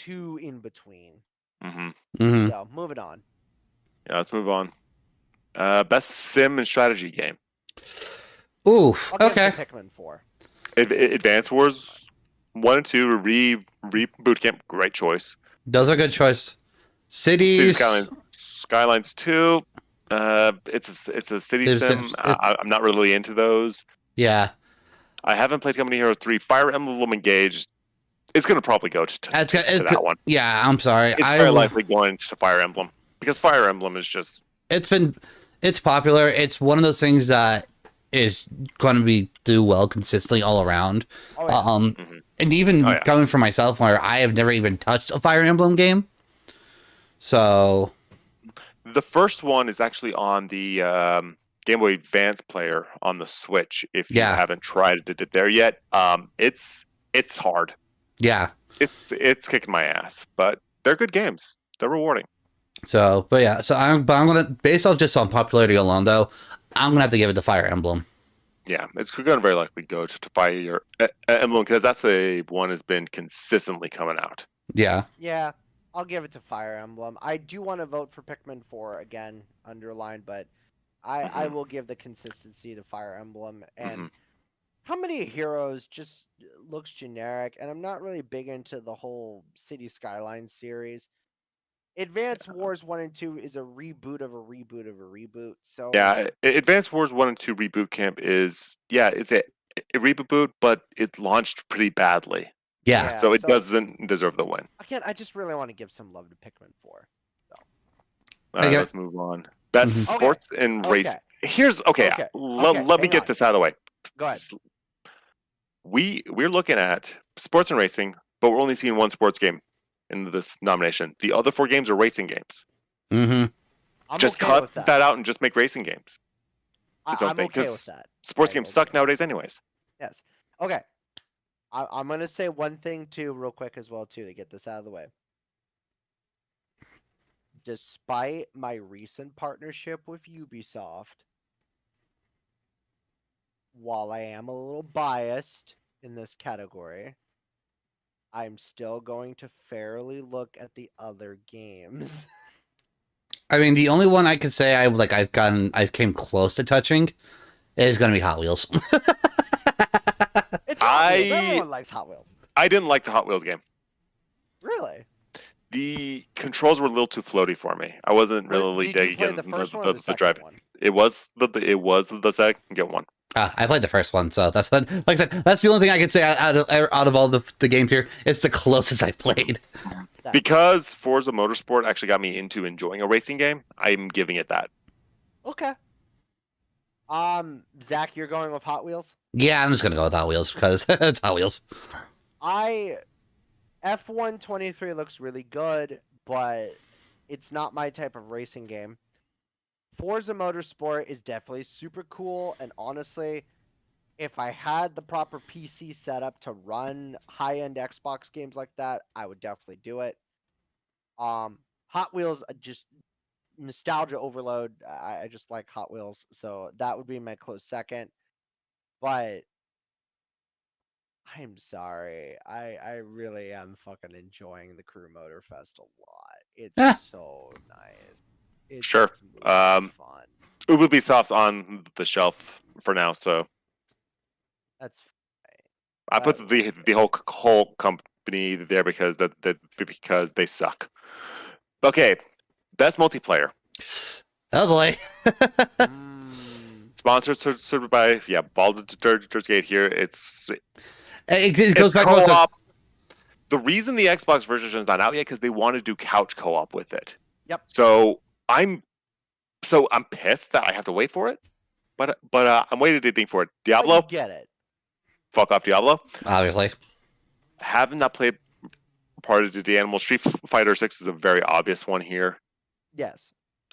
too in between.
hmm
Mhm.
So moving on.
Yeah, let's move on. Best sim and strategy game.
Ooh,
I'll give
okay.
it to Pikmin 4.
Advance Wars 1 and 2 Boot Camp, great choice.
Those are good choice.
City
Cities.
Skylines 2. It's a city
There's
sim. I'm not really into those.
Yeah.
I haven't played Company Heroes 3. Fire Emblem Engage. It's going to probably go to that one.
Yeah, I'm sorry.
It's very likely going to Fire Emblem because Fire Emblem is just.
It's popular. It's one of those things that is going to do well consistently all around.
Oh, yeah.
And even
Oh, yeah.
coming from myself, where I have never even touched a Fire Emblem game. So
The first one is actually on the Game Boy Advance player on the Switch. If you
Yeah.
haven't tried it there yet, it's hard.
yeah,
It's kicking my ass, but They're good games. They're rewarding.
So, but yeah, so I'm gonna, based off just on popularity alone, though, I'm gonna have to give it to Fire Emblem.
Yeah, it's going to very likely go to Fire Emblem because that's a one has been consistently coming out.
Yeah.
Yeah, I'll give it to Fire Emblem. I do want to vote for Pikmin 4 again, underlined, but I will give the consistency to Fire Emblem. And How Many Heroes just looks generic, and I'm not really big into the whole City Skylines series. Advance Wars 1 and 2 is a reboot of a reboot of a reboot. So
Yeah, Advanced Wars 1 and 2 Reboot Camp is, it's a reboot, but it launched pretty badly.
Yeah.
So it doesn't deserve the win.
Again, I just really want to give some love to Pikmin 4.
All right,
Okay.
let's move on. Best
Mhm.
sports and race. Here's let me get this out of the way.
Go ahead.
We're looking at sports and racing, but we're only seeing one sports game in this nomination. The other 4 games are racing games.
Mm-hmm.
I'm
Just
okay
cut
with
that out and just make racing games.
I'm
its own thing,
okay
'cause
with that.
Sports
I
games
will
suck
say.
nowadays, anyways.
Yes. Okay. I'm gonna say one thing too, real quick as well too, to get this out of the way. Despite my recent partnership with Ubisoft, while I am a little biased in this category, I'm still going to fairly look at the other games.
I mean, the only one I could say I came close to touching is gonna be Hot Wheels.
It's Hot Wheels. Everyone likes Hot Wheels.
I didn't like the Hot Wheels game.
Really?
The controls were a little too floaty for me. I wasn't really
Did you play
digging
the first one or the
the
second
drive.
one?
It was the second one.
I played the first one, so that's like I said. That's the only thing I could say out of all the games here. It's the closest I've played.
Because Forza Motorsport actually got me into enjoying a racing game, I'm giving it that.
Okay. Zach, you're going with Hot Wheels?
Yeah, I'm just gonna go with Hot Wheels because it's Hot Wheels.
F1 23 looks really good, but it's not my type of racing game. Forza Motorsport is definitely super cool, and honestly, if I had the proper PC setup to run high-end Xbox games like that, I would definitely do it. Hot Wheels, just nostalgia overload. I just like Hot Wheels, so that would be my close second. But I'm sorry, I really am fucking enjoying the Crew Motor Fest a lot. It's so nice. It's
Sure.
fun.
Ubisoft's on the shelf for now, so
That's fine.
I put the whole company there because because they suck. Okay, best multiplayer.
Oh boy.
Sponsored by Baldur's Gate here. It
goes back to
co-op. The reason the Xbox version is not out yet because they want to do couch co-op with it.
Yep.
So I'm pissed that I have to wait for it, but I'm waiting for it. Diablo,
Get it?
fuck off, Diablo.
Obviously.
Having not played part of the Animal Street Fighter 6 is a very obvious one here.
Yes.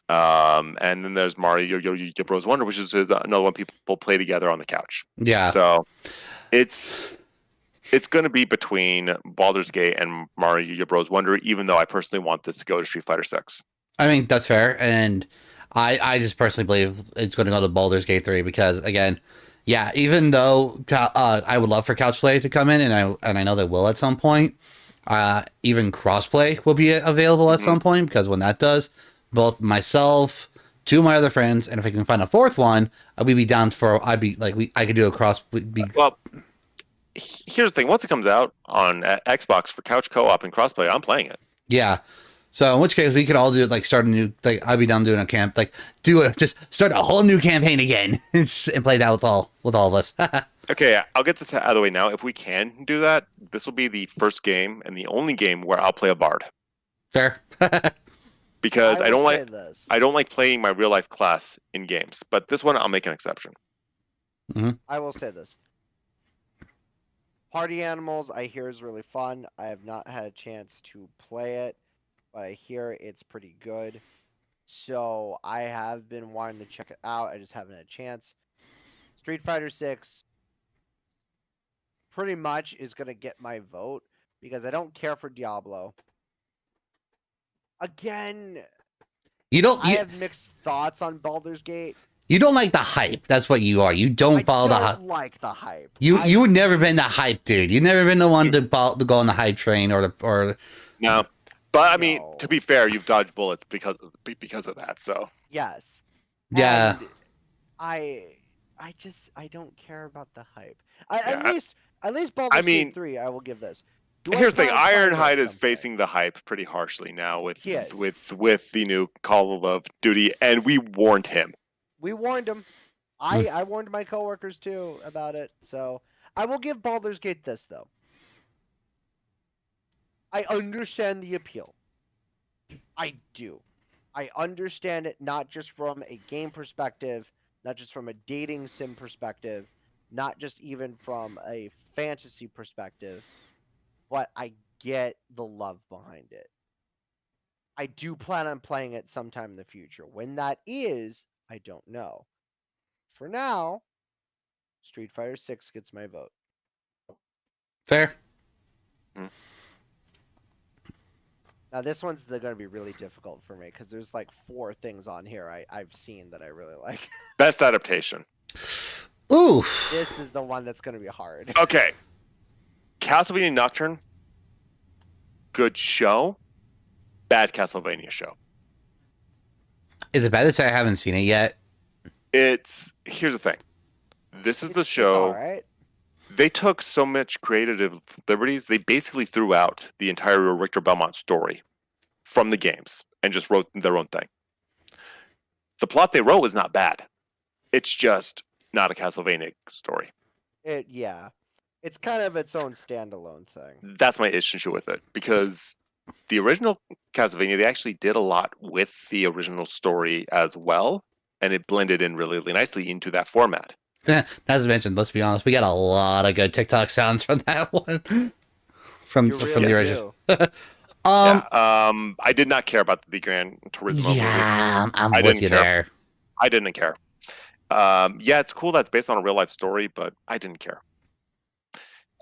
And then there's Mario Bros. Wonder, which is another one people play together on the couch.
Yeah.
So it's going to be between Baldur's Gate and Mario Bros. Wonder, even though I personally want this to go to Street Fighter 6.
I mean, that's fair, and I just personally believe it's going to go to Baldur's Gate 3 because, again, yeah, even though I would love for couch play to come in, and I know they will at some point, even crossplay will be available at some point, because when that does, both myself, 2 of my other friends, and if I can find a 4th one, we'd be down for, I could do a cross.
Well, here's the thing. Once it comes out on Xbox for couch co-op and crossplay, I'm playing it.
Yeah. So in which case we could all do start a new, I'd be down doing a camp, just start a whole new campaign again and play that with all of us.
Okay, I'll get this out of the way now. If we can do that, this will be the first game and the only game where I'll play a bard.
Fair.
Because I don't like playing my real life class in games, but this one I'll make an exception.
Mm-hmm.
I will say this. Party Animals, I hear, is really fun. I have not had a chance to play it, but I hear it's pretty good. So I have been wanting to check it out. I just haven't had a chance. Street Fighter 6 pretty much is going to get my vote because I don't care for Diablo. Again,
You don't.
I have mixed thoughts on Baldur's Gate.
You don't like the hype. That's what you are. You don't follow the hype.
I don't like the hype.
You would never been the hype dude. You never been the one to go on the hype train or.
No, but I mean, to be fair, you've dodged bullets because of that. So
yes.
Yeah.
And I don't care about the hype. At least Baldur's Gate 3, I will give this.
Here's the thing: Ironhide is facing the hype pretty harshly now with the new Call of Duty, and we warned him.
We warned him. I warned my coworkers too about it. So I will give Baldur's Gate this though. I understand the appeal. I do. I understand it not just from a game perspective, not just from a dating sim perspective, not just even from a fantasy perspective, but I get the love behind it. I do plan on playing it sometime in the future. When that is, I don't know. For now, Street Fighter 6 gets my vote.
Fair.
Now this one's going to be really difficult for me because there's like 4 things on here I've seen that I really like.
Best adaptation.
Ooh.
This is the one that's going to be hard.
Okay. Castlevania Nocturne. Good show. Bad Castlevania show.
Is it bad to say I haven't seen it yet?
Here's the thing. This is the show.
Right.
They took so much creative liberties. They basically threw out the entire Richter Belmont story from the games and just wrote their own thing. The plot they wrote was not bad. It's just not a Castlevania story.
It's kind of its own standalone thing.
That's my issue with it, because the original Castlevania, they actually did a lot with the original story as well, and it blended in really, really nicely into that format.
Not to mention, let's be honest, we got a lot of good TikTok sounds from that one. From the original.
I did not care about the Gran Turismo movie.
I'm with you there.
I didn't care. It's cool that's based on a real life story, but I didn't care.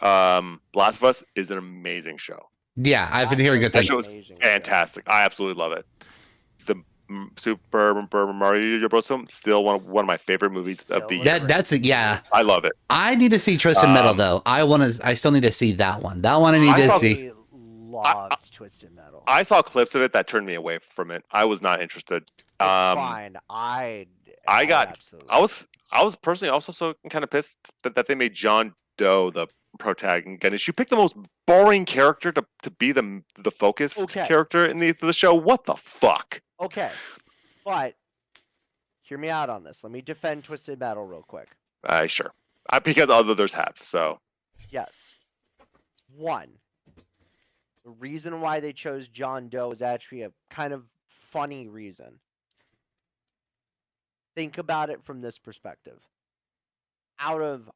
Last of Us is an amazing show.
Yeah, I've been hearing good things.
That show is fantastic. I absolutely love it. The Super Mario Bros. Film, still one of my favorite movies of the year. I love it.
I need to see Twisted Metal though. I still need to see that one. That one I need to see.
Loved Twisted Metal.
I saw clips of it that turned me away from it. I was not interested.
It's fine. I
was personally also so kind of pissed that they made John Doe the protagonist. You picked the most boring character to be the focus character in the show. What the fuck?
Okay, but hear me out on this. Let me defend Twisted Metal real quick.
Sure. Because others have, so.
Yes. One, the reason why they chose John Doe is actually a kind of funny reason. Think about it from this perspective. Out of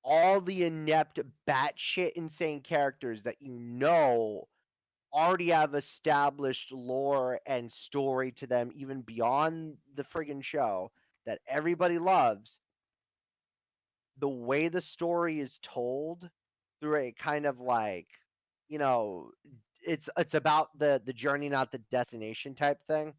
all the inept, batshit insane characters that already have established lore and story to them, even beyond the friggin' show that everybody loves, the way the story is told through a kind of like, it's about the journey, not the destination type thing.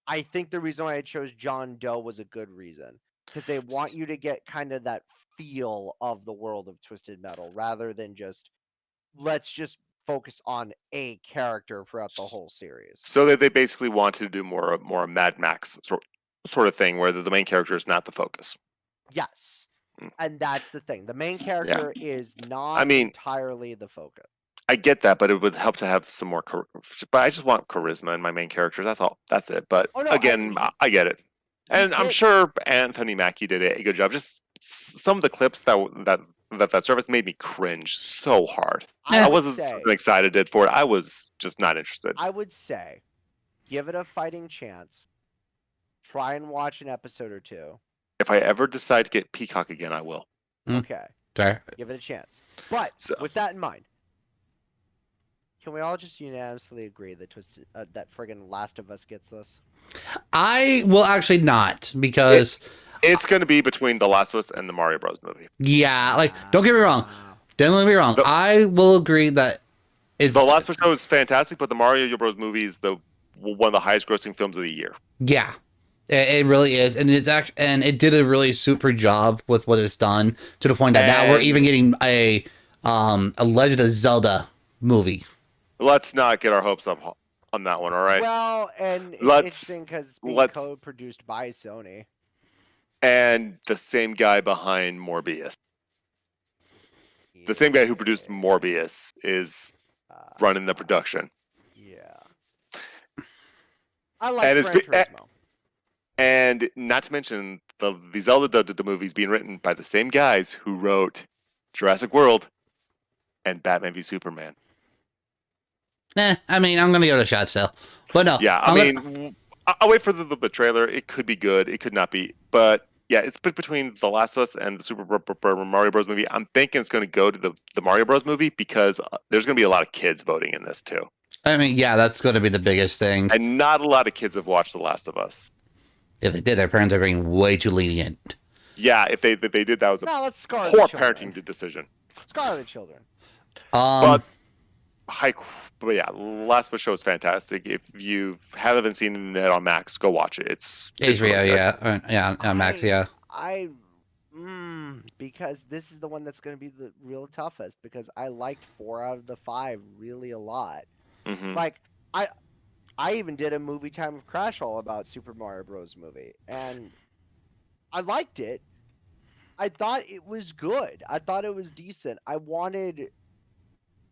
I think the reason why I chose John Doe was a good reason, because they want you to get kind of that feel of the world of Twisted Metal rather than let's just focus on a character throughout the whole series.
So they basically wanted to do more Mad Max sort of thing, where the main character is not the focus.
Yes, and that's the thing. The main character is not entirely the focus.
I get that, but it would help to have some more. But I just want charisma in my main character. That's all. That's it. But I get it, and I'm sure Anthony Mackie did a good job. Just some of the clips that service made me cringe so hard. I wasn't excited for it. I was just not interested.
I would say, give it a fighting chance. Try and watch an episode or two.
If I ever decide to get Peacock again, I will.
Okay.
Sorry.
Give it a chance. But with that in mind, can we all just unanimously agree that that friggin' Last of Us gets this?
I will actually not, because
it's going to be between The Last of Us and the Mario Bros. Movie.
Yeah, don't get me wrong. Don't get me wrong. I will agree that It's
The Last of Us show is fantastic, but the Mario Bros. Movie is one of the highest grossing films of the year.
yeah, it really is, and it did a really super job with what it's done to the point that now we're
And-
even getting a Legend of Zelda movie.
Let's not get our hopes up on that one, all right?
Well, and it's
Let's-
interesting because it's being
let's-
co-produced by Sony.
And the same guy behind Morbius. The same guy who produced Morbius is running the production.
Yeah. I like
And it's
Gran Turismo.
And not to mention the Zelda movies being written by the same guys who wrote Jurassic World and Batman v Superman.
I mean, I'm gonna give it a shot still, but no.
Yeah, I'll wait for the trailer. It could be good. It could not be. But yeah, it's between The Last of Us and the Super Mario Bros. Movie. I'm thinking it's going to go to the Mario Bros. Movie because there's going to be a lot of kids voting in this too.
I mean, yeah, that's going to be the biggest thing.
And not a lot of kids have watched The Last of Us.
If they did, their parents are being way too lenient.
Yeah, if they did, that was a
No, let's scar
poor
the children.
parenting decision.
Scar the children.
But yeah, Last of Us show is fantastic. If you haven't seen it on Max, go watch it. It's
HBO,
really good.
yeah, Max, yeah.
Because this is the one that's going to be the real toughest because I liked 4 out of the 5 really a lot.
Mhm.
Like I even did a movie time of Crash all about Super Mario Bros. Movie, and I liked it. I thought it was good. I thought it was decent. I wanted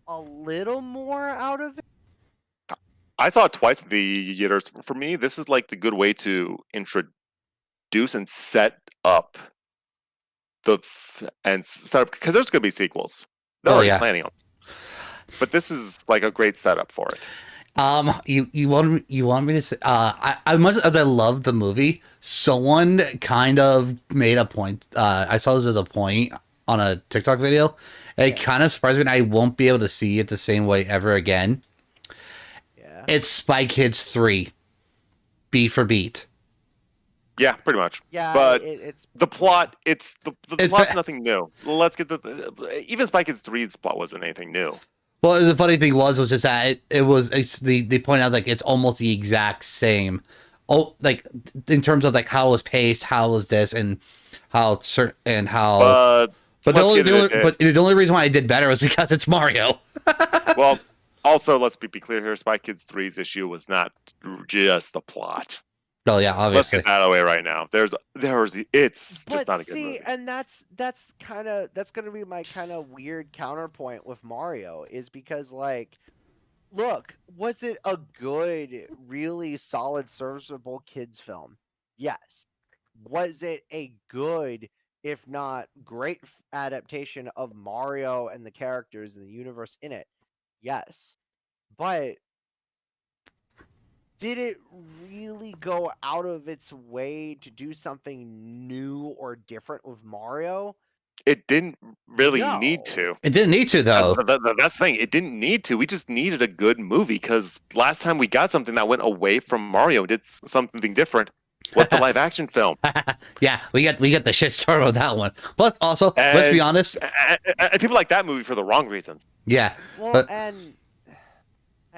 a little more out of it.
I saw it twice in the theaters. For me, this is like the good way to introduce and set up set up because there's going to be sequels. They're already planning on. But this is like a great setup for it.
You want me to say? As much as I love the movie, someone kind of made a point. I saw this as a point on a TikTok video. It kind of surprised me. I won't be able to see it the same way ever again.
Yeah.
It's Spy Kids 3, beat for beat.
Yeah, pretty much.
Yeah,
but
it's
the plot. It's the plot's
ba-
nothing new. Let's get even Spy Kids 3's plot wasn't anything new.
Well, the funny thing was just that they point out like it's almost the exact same. Oh, like in terms of like how it was paced, how it was this, and how. But the only reason why I did better was because it's Mario.
Well, also let's be clear here. Spy Kids 3's issue was not just the plot.
Oh yeah,
Let's
obviously.
get that out of the way right now. It's just not a good movie.
And that's gonna be my kind of weird counterpoint with Mario is because like, look, was it a good, really solid, serviceable kids film? Yes. Was it a good, if not great, adaptation of Mario and the characters and the universe in it? Yes. But did it really go out of its way to do something new or different with Mario?
It didn't really
No.
need to.
It didn't need to though.
That's the thing. It didn't need to. We just needed a good movie because last time we got something that went away from Mario and did something different was the live action film.
Yeah, we got the shit started with that one. Plus, also, let's be honest.
And people like that movie for the wrong reasons.
Yeah,
Well, and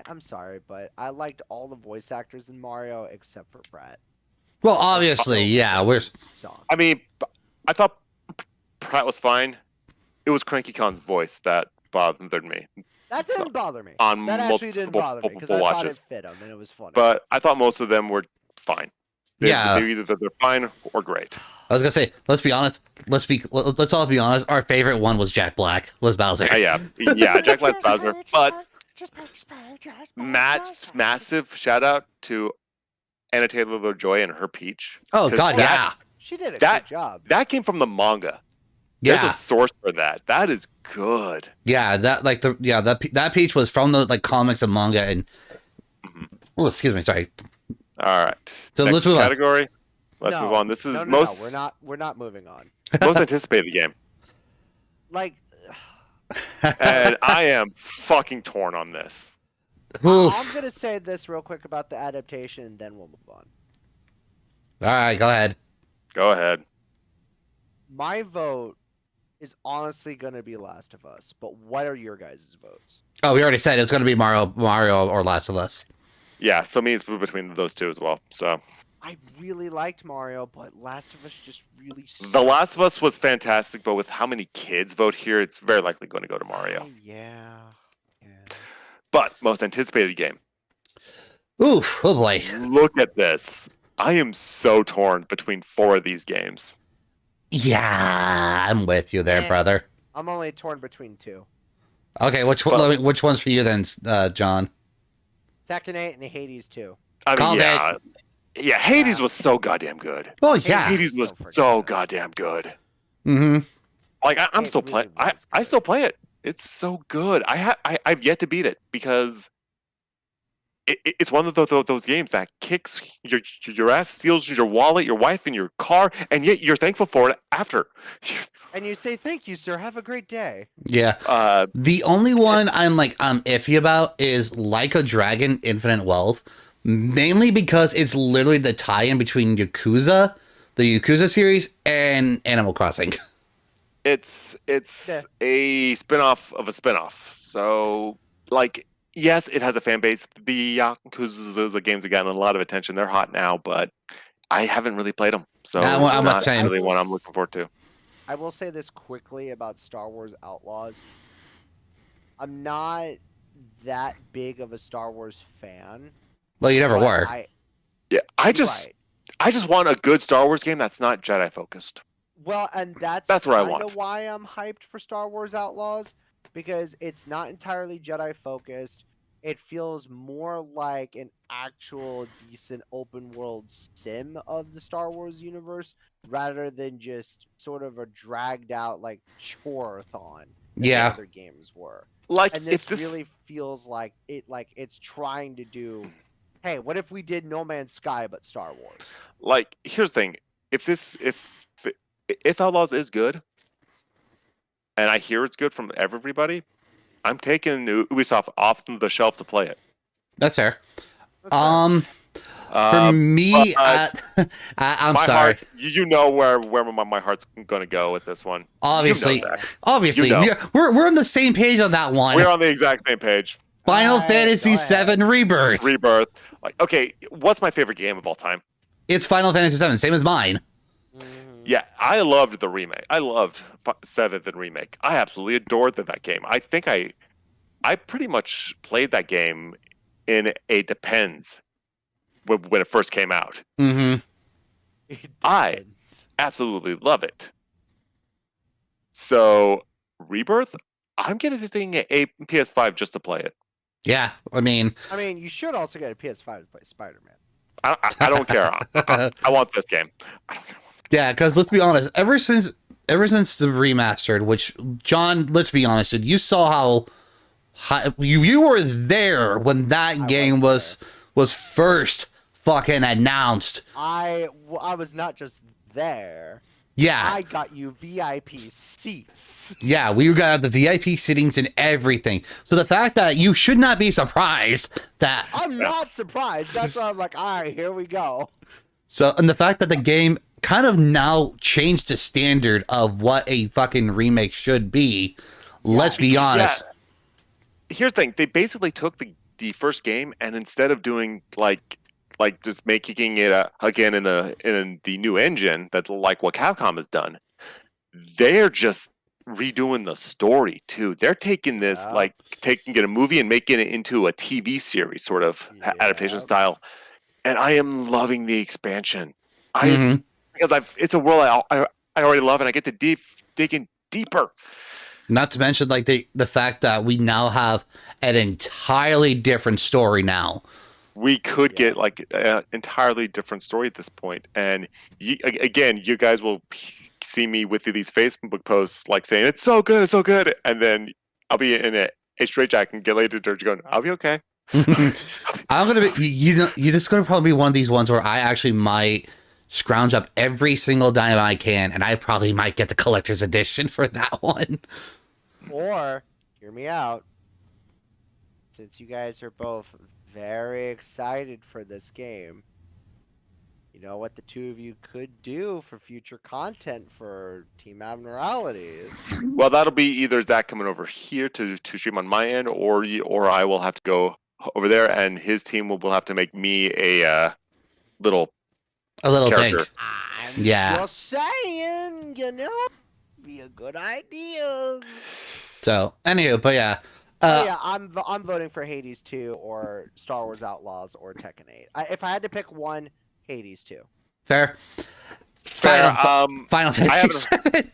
I'm sorry, but I liked all the voice actors in Mario except for Pratt.
well, obviously, yeah. We're
I mean, I thought Pratt was fine. It was Cranky Khan's voice that bothered me.
That didn't bother me.
On
That actually didn't bother me because I
multiple
thought it
watches.
fit him and it was funny.
But I thought most of them were fine.
Yeah.
They're either fine or great.
I was gonna say, let's be honest. Let's all be honest. Our favorite one was Jack Black. Was Bowser?
Yeah, Jack Black Bowser. But massive shout out to Anna Taylor-Joy and her Peach.
Oh
'Cause
God, yeah,
she did a
that-
good job.
That came from the manga.
yeah,
There's a source for that. That is good.
yeah. That Peach was from the like comics and manga and. Oh, excuse me. Sorry.
All right.
So
Next
let's move on.
category. Let's
No,
move on. This is
no,
most
we're not moving on.
most anticipated game,
Like,
and I am fucking torn on this.
Ooh.
I'm gonna say this real quick about the adaptation, and then we'll move on.
All right, go ahead.
Go ahead.
My vote is honestly going to be Last of Us. But what are your guys' votes?
Oh, we already said it's going to be Mario or Last of Us.
Yeah, so me, it's between those two as well. So
I really liked Mario, but Last of Us just really.
The Last of Us was fantastic, but with how many kids vote here, it's very likely going to go to Mario.
Yeah.
But most anticipated game.
Ooh, oh boy.
Look at this. I am so torn between 4 of these games.
Yeah, I'm with you there,
Eh.
brother.
I'm only torn between 2.
Okay, which one's for you then, John?
Tekken 8 and Hades 2.
I mean,
Called
yeah.
it.
Yeah, Hades was so goddamn good.
Oh yeah.
Hades was
So freaking
so
good.
goddamn good.
Mm-hmm.
Like I'm
It
still
really
playing.
was
I
good.
still play it. It's so good. I've yet to beat it because it's one of those games that kicks your ass, steals your wallet, your wife, and your car, and yet you're thankful for it after.
And you say, thank you, sir. Have a great day.
Yeah. The only one I'm iffy about is Like a Dragon Infinite Wealth, mainly because it's literally the tie-in between the Yakuza series, and Animal Crossing.
It's
Yeah.
a spin-off of a spin-off. So like yes, it has a fan base. The Yakuza games have gotten a lot of attention. They're hot now, but I haven't really played them. So
I'm
it's
not
not
saying.
really one I'm looking forward to.
I will say this quickly about Star Wars Outlaws. I'm not that big of a Star Wars fan.
Well, you never
but
were.
Yeah, I
Right.
just want a good Star Wars game that's not Jedi focused.
Well, and that's
That's what I
kind
want.
of why I'm hyped for Star Wars Outlaws, because it's not entirely Jedi focused. It feels more like an actual decent open world sim of the Star Wars universe rather than just sort of a dragged out like chore-a-thon that
Yeah.
the other games were.
Like
And
if
this
this
really feels like it's trying to do, hey, what if we did No Man's Sky but Star Wars?
like here's the thing. If Outlaws is good, and I hear it's good from everybody, I'm taking Ubisoft off the shelf to play it.
That's fair.
That's fair.
For me,
but
I'm
my
sorry.
heart, you know where my heart's going to go with this one.
Obviously,
You know that.
obviously,
You know.
we're on the same page on that one.
We're on the exact same page.
Final
Alright,
Fantasy
go ahead.
VII Rebirth.
Rebirth. Like, okay, what's my favorite game of all time?
It's Final Fantasy VII, same as mine.
Mhm.
Yeah, I loved the remake. I loved Seventh and remake. I absolutely adored that game. I think I pretty much played that game in a depends when it first came out.
Mm-hmm.
It
I-
depends.
Absolutely love it. So Rebirth, I'm getting a PS5 just to play it.
Yeah, I mean,
I mean, you should also get a PS5 to play Spider-Man.
I don't care. I want this game. I don't care.
yeah, because let's be honest, ever since the remastered, which John, let's be honest, dude, you saw how high, you were there when that game was first fucking announced.
I was not just there.
Yeah,
I got you VIP seats.
yeah, we got the VIP sittings and everything. So the fact that you should not be surprised that
I'm not surprised. That's why I'm like, all right, here we go.
so, and the fact that the game kind of now changed the standard of what a fucking remake should be. Let's be honest.
Here's the thing: they basically took the first game, and instead of doing like just making it again in the new engine that like what Capcom has done, they're just redoing the story too. They're taking this
Yeah.
taking it a movie and making it into a TV series sort of adaptation
Yeah.
style. And I am loving the expansion.
Mhm.
Because it's a world I already love, and I get to dig in deeper.
Not to mention, like the fact that we now have an entirely different story now.
We could get like an entirely different story at this point. And again, you guys will see me with these Facebook posts like saying it's so good, and then I'll be in a straitjacket and get later going, I'll be okay.
I'm gonna be you're just gonna probably be one of these ones where I actually might scrounge up every single dime I can, and I probably might get the collector's edition for that one.
Or, hear me out. Since you guys are both very excited for this game, you know what the two of you could do for future content for Team Abnormalities.
Well, that'll be either Zach coming over here to stream on my end, or I will have to go over there, and his team will have to make me a little character.
thing.
I'm
Yeah.
just saying, you know, be a good idea.
So, anywho, but yeah.
Yeah, I'm voting for Hades 2 or Star Wars Outlaws or Tekken 8. If I had to pick one, Hades 2.
Fair.
Fair.
Final Fantasy 7.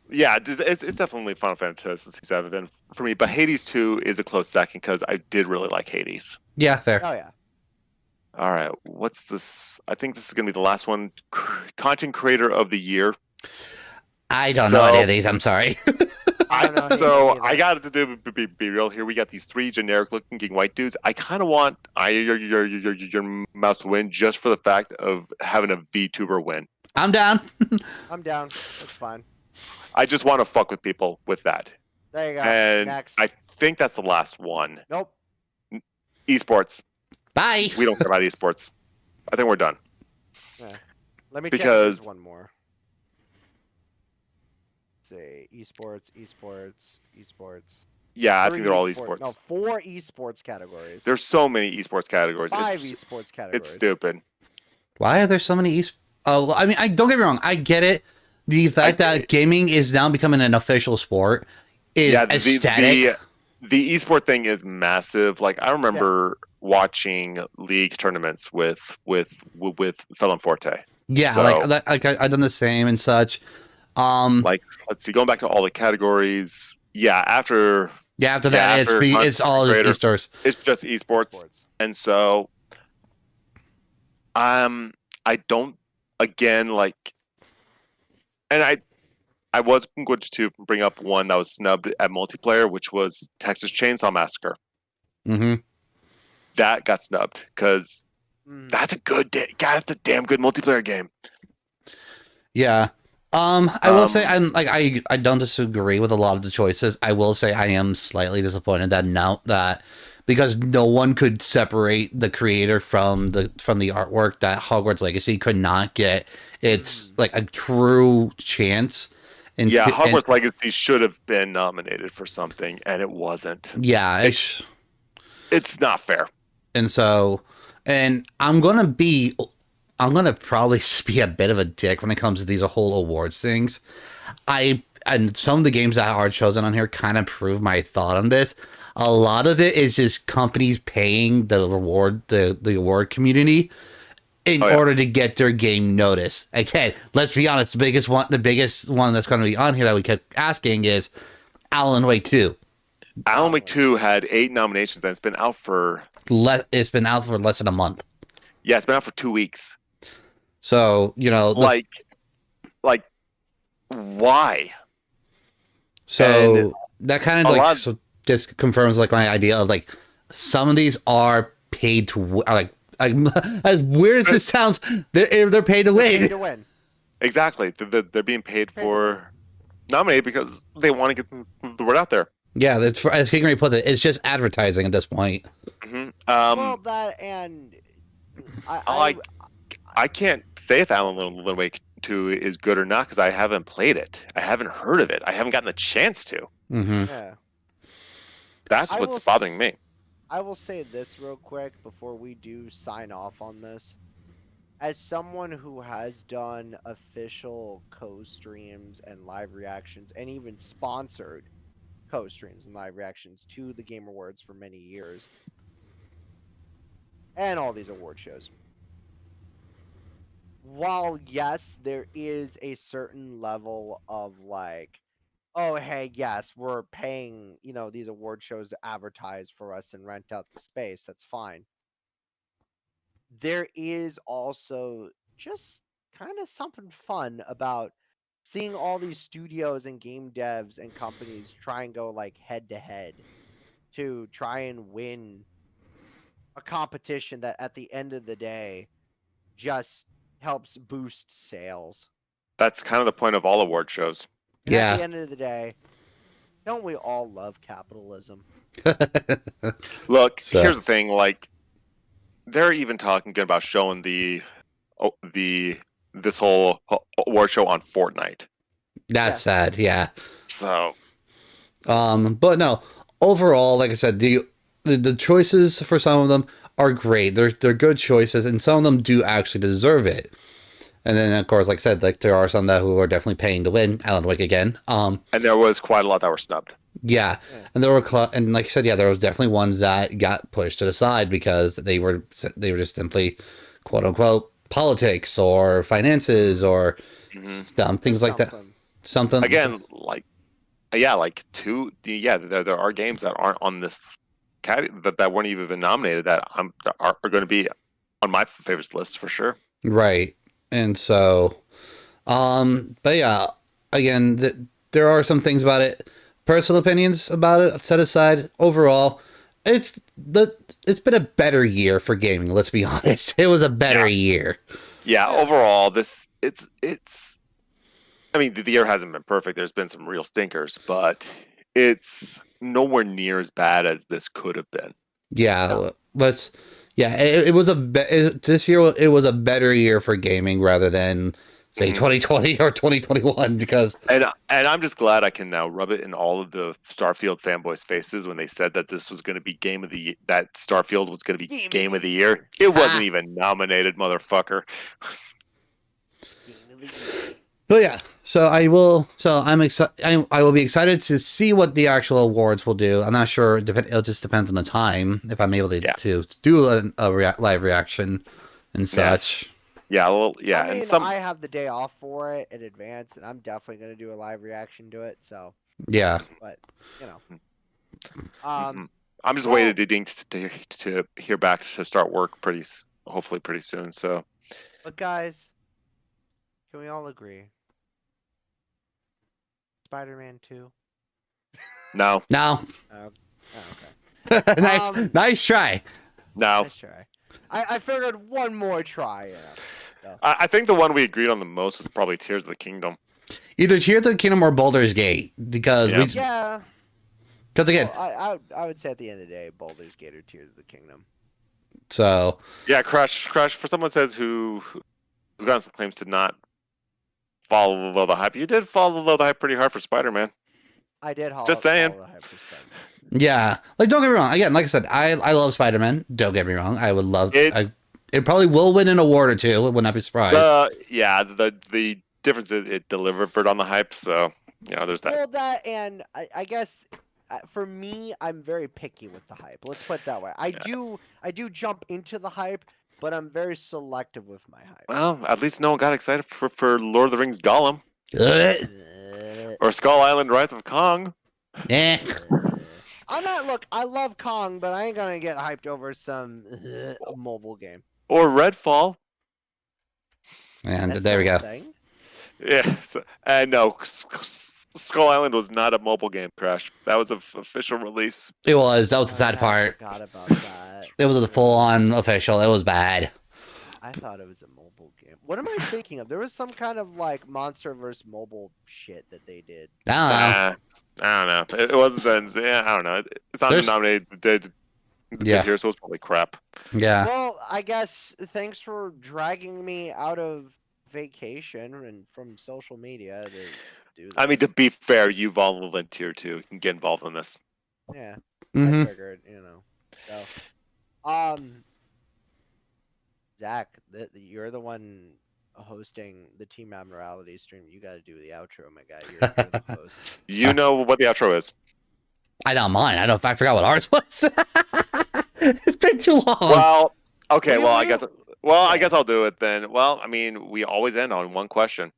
Yeah, it's definitely Final Fantasy 7 for me, but Hades 2 is a close second because I did really like Hades.
Yeah, fair.
Oh yeah.
All right, what's this? I think this is going to be the last one. Content Creator of the Year.
I don't know any of these. I'm sorry.
I don't know.
So I got to be real here. We got these three generic-looking white dudes. I kind of want your mouse to win just for the fact of having a VTuber win.
I'm down.
I'm down. That's fine.
I just want to fuck with people with that.
There you go.
And
Next.
I think that's the last one.
Nope.
Esports.
Bye.
We don't care about esports. I think we're done.
Yeah. Let me
Because-
check if there's one more. Say esports.
Yeah, I
Three
think they're all esports.
No, 4 esports categories.
There's so many esports categories.
5
It's
esports categories.
stupid.
Why are there so many Oh, well, I mean, don't get me wrong. I get it. The fact that gaming is now becoming an official sport is ecstatic.
The esport thing is massive. Like I remember watching league tournaments with Felon Forte.
Yeah,
So-
like I've done the same and such.
Like let's see, going back to all the categories. Yeah, after
After that,
after
it's all
creator.
stores.
it's just esports. And so, I don't again like, and I was going to bring up one that was snubbed at multiplayer, which was Texas Chainsaw Massacre.
Mm-hmm.
That got snubbed because that's a damn good multiplayer game.
Yeah. I will say I don't disagree with a lot of the choices. I will say I am slightly disappointed that because no one could separate the creator from the artwork, that Hogwarts Legacy could not get its like a true chance. And
Hogwarts Legacy should have been nominated for something, and it wasn't.
Yeah,
It's not fair.
And so, and I'm gonna probably be a bit of a dick when it comes to these whole awards things. And some of the games that are chosen on here kind of prove my thought on this. A lot of it is just companies paying the award community in order to get their game noticed. Again, let's be honest, the biggest one that's going to be on here that we kept asking is Alan Wake 2.
Alan Wake 2 had 8 nominations, and it's been out for
less than a month.
Yeah, it's been out for 2 weeks.
So,
like why?
So
And
that kind of just confirms like my idea of like some of these are paid to as weird as this sounds, they're paid to win.
Paid to win.
Exactly. They're being paid for nominated because they want to get the word out there.
Yeah, that's as King Ray put it, it's just advertising at this point.
Mm-hmm.
Well, that and
I can't say if Alan Wake 2 is good or not because I haven't played it. I haven't heard of it. I haven't gotten the chance to.
Mm-hmm.
Yeah.
That's what's bothering me.
I will say this real quick before we do sign off on this. As someone who has done official co-streams and live reactions and even sponsored co-streams and live reactions to the Game Awards for many years and all these award shows, while yes, there is a certain level of like, oh hey, yes, we're paying, these award shows to advertise for us and rent out the space, that's fine. There is also just kind of something fun about seeing all these studios and game devs and companies try and go like head to head to try and win a competition that at the end of the day just helps boost sales.
That's kind of the point of all award shows.
And
Yeah.
at the end of the day, don't we all love capitalism?
Look,
So-
here's the thing. Like, they're even talking good about showing the this whole award show on Fortnite.
That's sad. Yeah.
So,
But no, overall, like I said, the choices for some of them are great. They're good choices, and some of them do actually deserve it. And then, of course, like I said, like there are some who are definitely paying to win. Alan Wake again.
and there was quite a lot that were snubbed.
Yeah, and there were and like I said, yeah, there was definitely ones that got pushed to the side because they were just simply quote unquote politics or finances or things like that. Something
Again, like there are games that aren't on this that weren't even nominated that are going to be on my favorites list for sure.
Right. And so, but yeah, again, there are some things about it. Personal opinions about it set aside. Overall, it's been a better year for gaming. Let's be honest. It was a better year.
Yeah. Overall, it's. I mean, the year hasn't been perfect. There's been some real stinkers, but it's nowhere near as bad as this could have been.
Yeah. It was this year. It was a better year for gaming rather than say 2020 or 2021 because.
And I'm just glad I can now rub it in all of the Starfield fanboys' faces when they said that this was going to be game of the year, that Starfield was going to be game of the year. It wasn't even nominated, motherfucker.
But yeah, I'm excited. I will be excited to see what the actual awards will do. I'm not sure. It just depends on the time if I'm able to do a live reaction and such.
Yes. Yeah, well, yeah,
I mean,
and
I have the day off for it in advance, and I'm definitely going to do a live reaction to it. So
yeah,
but
I'm just waiting to hear back to start work hopefully pretty soon. So,
but guys, can we all agree? Spider-Man 2?
No.
Oh, okay.
Nice try.
No.
Nice try. I figured one more try. So.
I think the one we agreed on the most was probably Tears of the Kingdom.
Either Tears of the Kingdom or Baldur's Gate because
Yeah.
Yeah.
Because again,
well, I would say at the end of the day, Baldur's Gate or Tears of the Kingdom.
So
Yeah, Crash. For someone says who got some claims to not follow the hype. You did follow the hype pretty hard for Spider-Man.
I did.
Just saying.
Follow the hype for Spider-Man.
yeah, like don't get me wrong. Again, like I said, I love Spider-Man. Don't get me wrong. I would love it. It probably will win an award or two. I would not be surprised.
The difference is it delivered on the hype. So there's that.
Well, that and I guess for me, I'm very picky with the hype. Let's put it that way. I do jump into the hype, but I'm very selective with my hype.
Well, at least no one got excited for Lord of the Rings Gollum or Skull Island: Rise of Kong.
I'm not. Look, I love Kong, but I ain't gonna get hyped over some mobile game.
Or Redfall.
And
That's
there we go.
thing.
Yeah, and no, Skull Island was not a mobile game, Crash. That was an official release.
It was. That was the sad
I
part.
forgot about that.
It was a full-on official. It was bad.
I thought it was a mobile game. What am I thinking of? There was some kind of like MonsterVerse mobile shit that they did.
I
I don't know. It wasn't. Yeah, I don't know. It's not nominated. Here, so it's probably crap.
Yeah.
Well, I guess thanks for dragging me out of vacation and from social media to do this.
I mean, to be fair, you volunteered to. You can get involved in this.
Yeah.
Mm-hmm.
I figured, So, Zach, you're the one hosting the Team Abnormalities stream. You got to do the outro, my guy. You're the host.
You know what the outro is.
I don't mind. I forgot what ours was. It's been too long.
Well, okay.
Really?
I guess I'll do it then. Well, I mean, we always end on one question.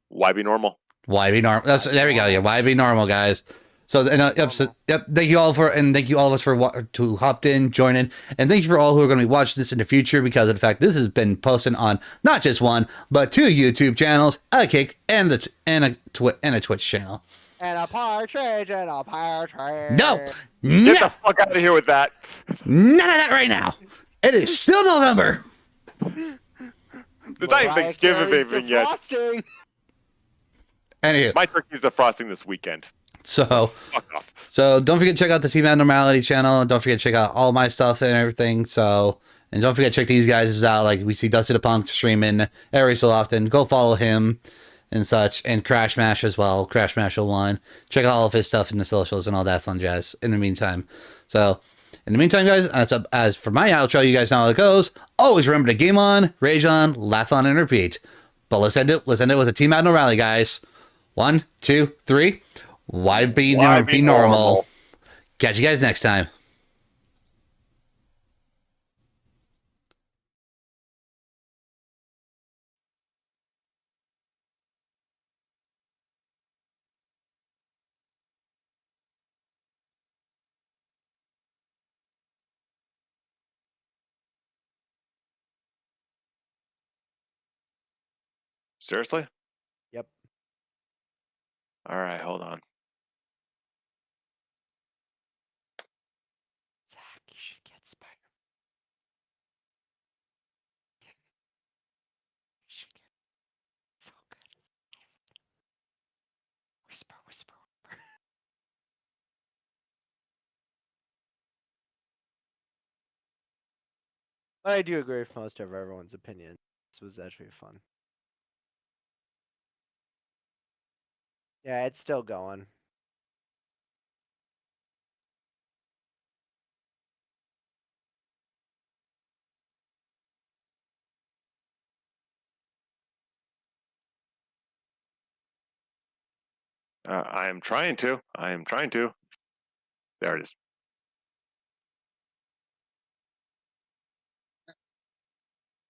Why be normal?
Why be normal? There we go. Yeah, why be normal, guys? So, thank you all thank you all of us for to hopped in, join in, and thank you for all who are going to be watching this in the future because of the fact this has been posted on not just one but two YouTube channels, a Kick and a Twitch channel.
And a partridge and a partridge.
No,
Get the fuck out of here with that.
none of that right now. It is still November.
It's not even Thanksgiving anything yet.
Anyway,
My turkey's defrosting this weekend.
so
Fuck off.
don't forget to check out the Team Abnormality channel. Don't forget to check out all my stuff and everything. So, And don't forget to check these guys out. Like we see Dusty the Punk streaming every so often. Go follow him and such. And Crash Mash as well. Crash Mash 01. Check out all of his stuff in the socials and all that fun jazz in the meantime. So in the meantime, guys, as for my outro, you guys know how it goes. Always remember to game on, rage on, laugh on, and repeat. But let's end it with a Team Abnormality, guys. 1, 2, 3. Why be normal? Catch you guys next time.
Seriously?
Yep.
All right, hold on.
Zach, you should get Spider. You should get so good. Whisper, whisper, whisper. But I do agree with most of everyone's opinion. This was actually fun. Yeah, it's still going.
I am trying to. There it is.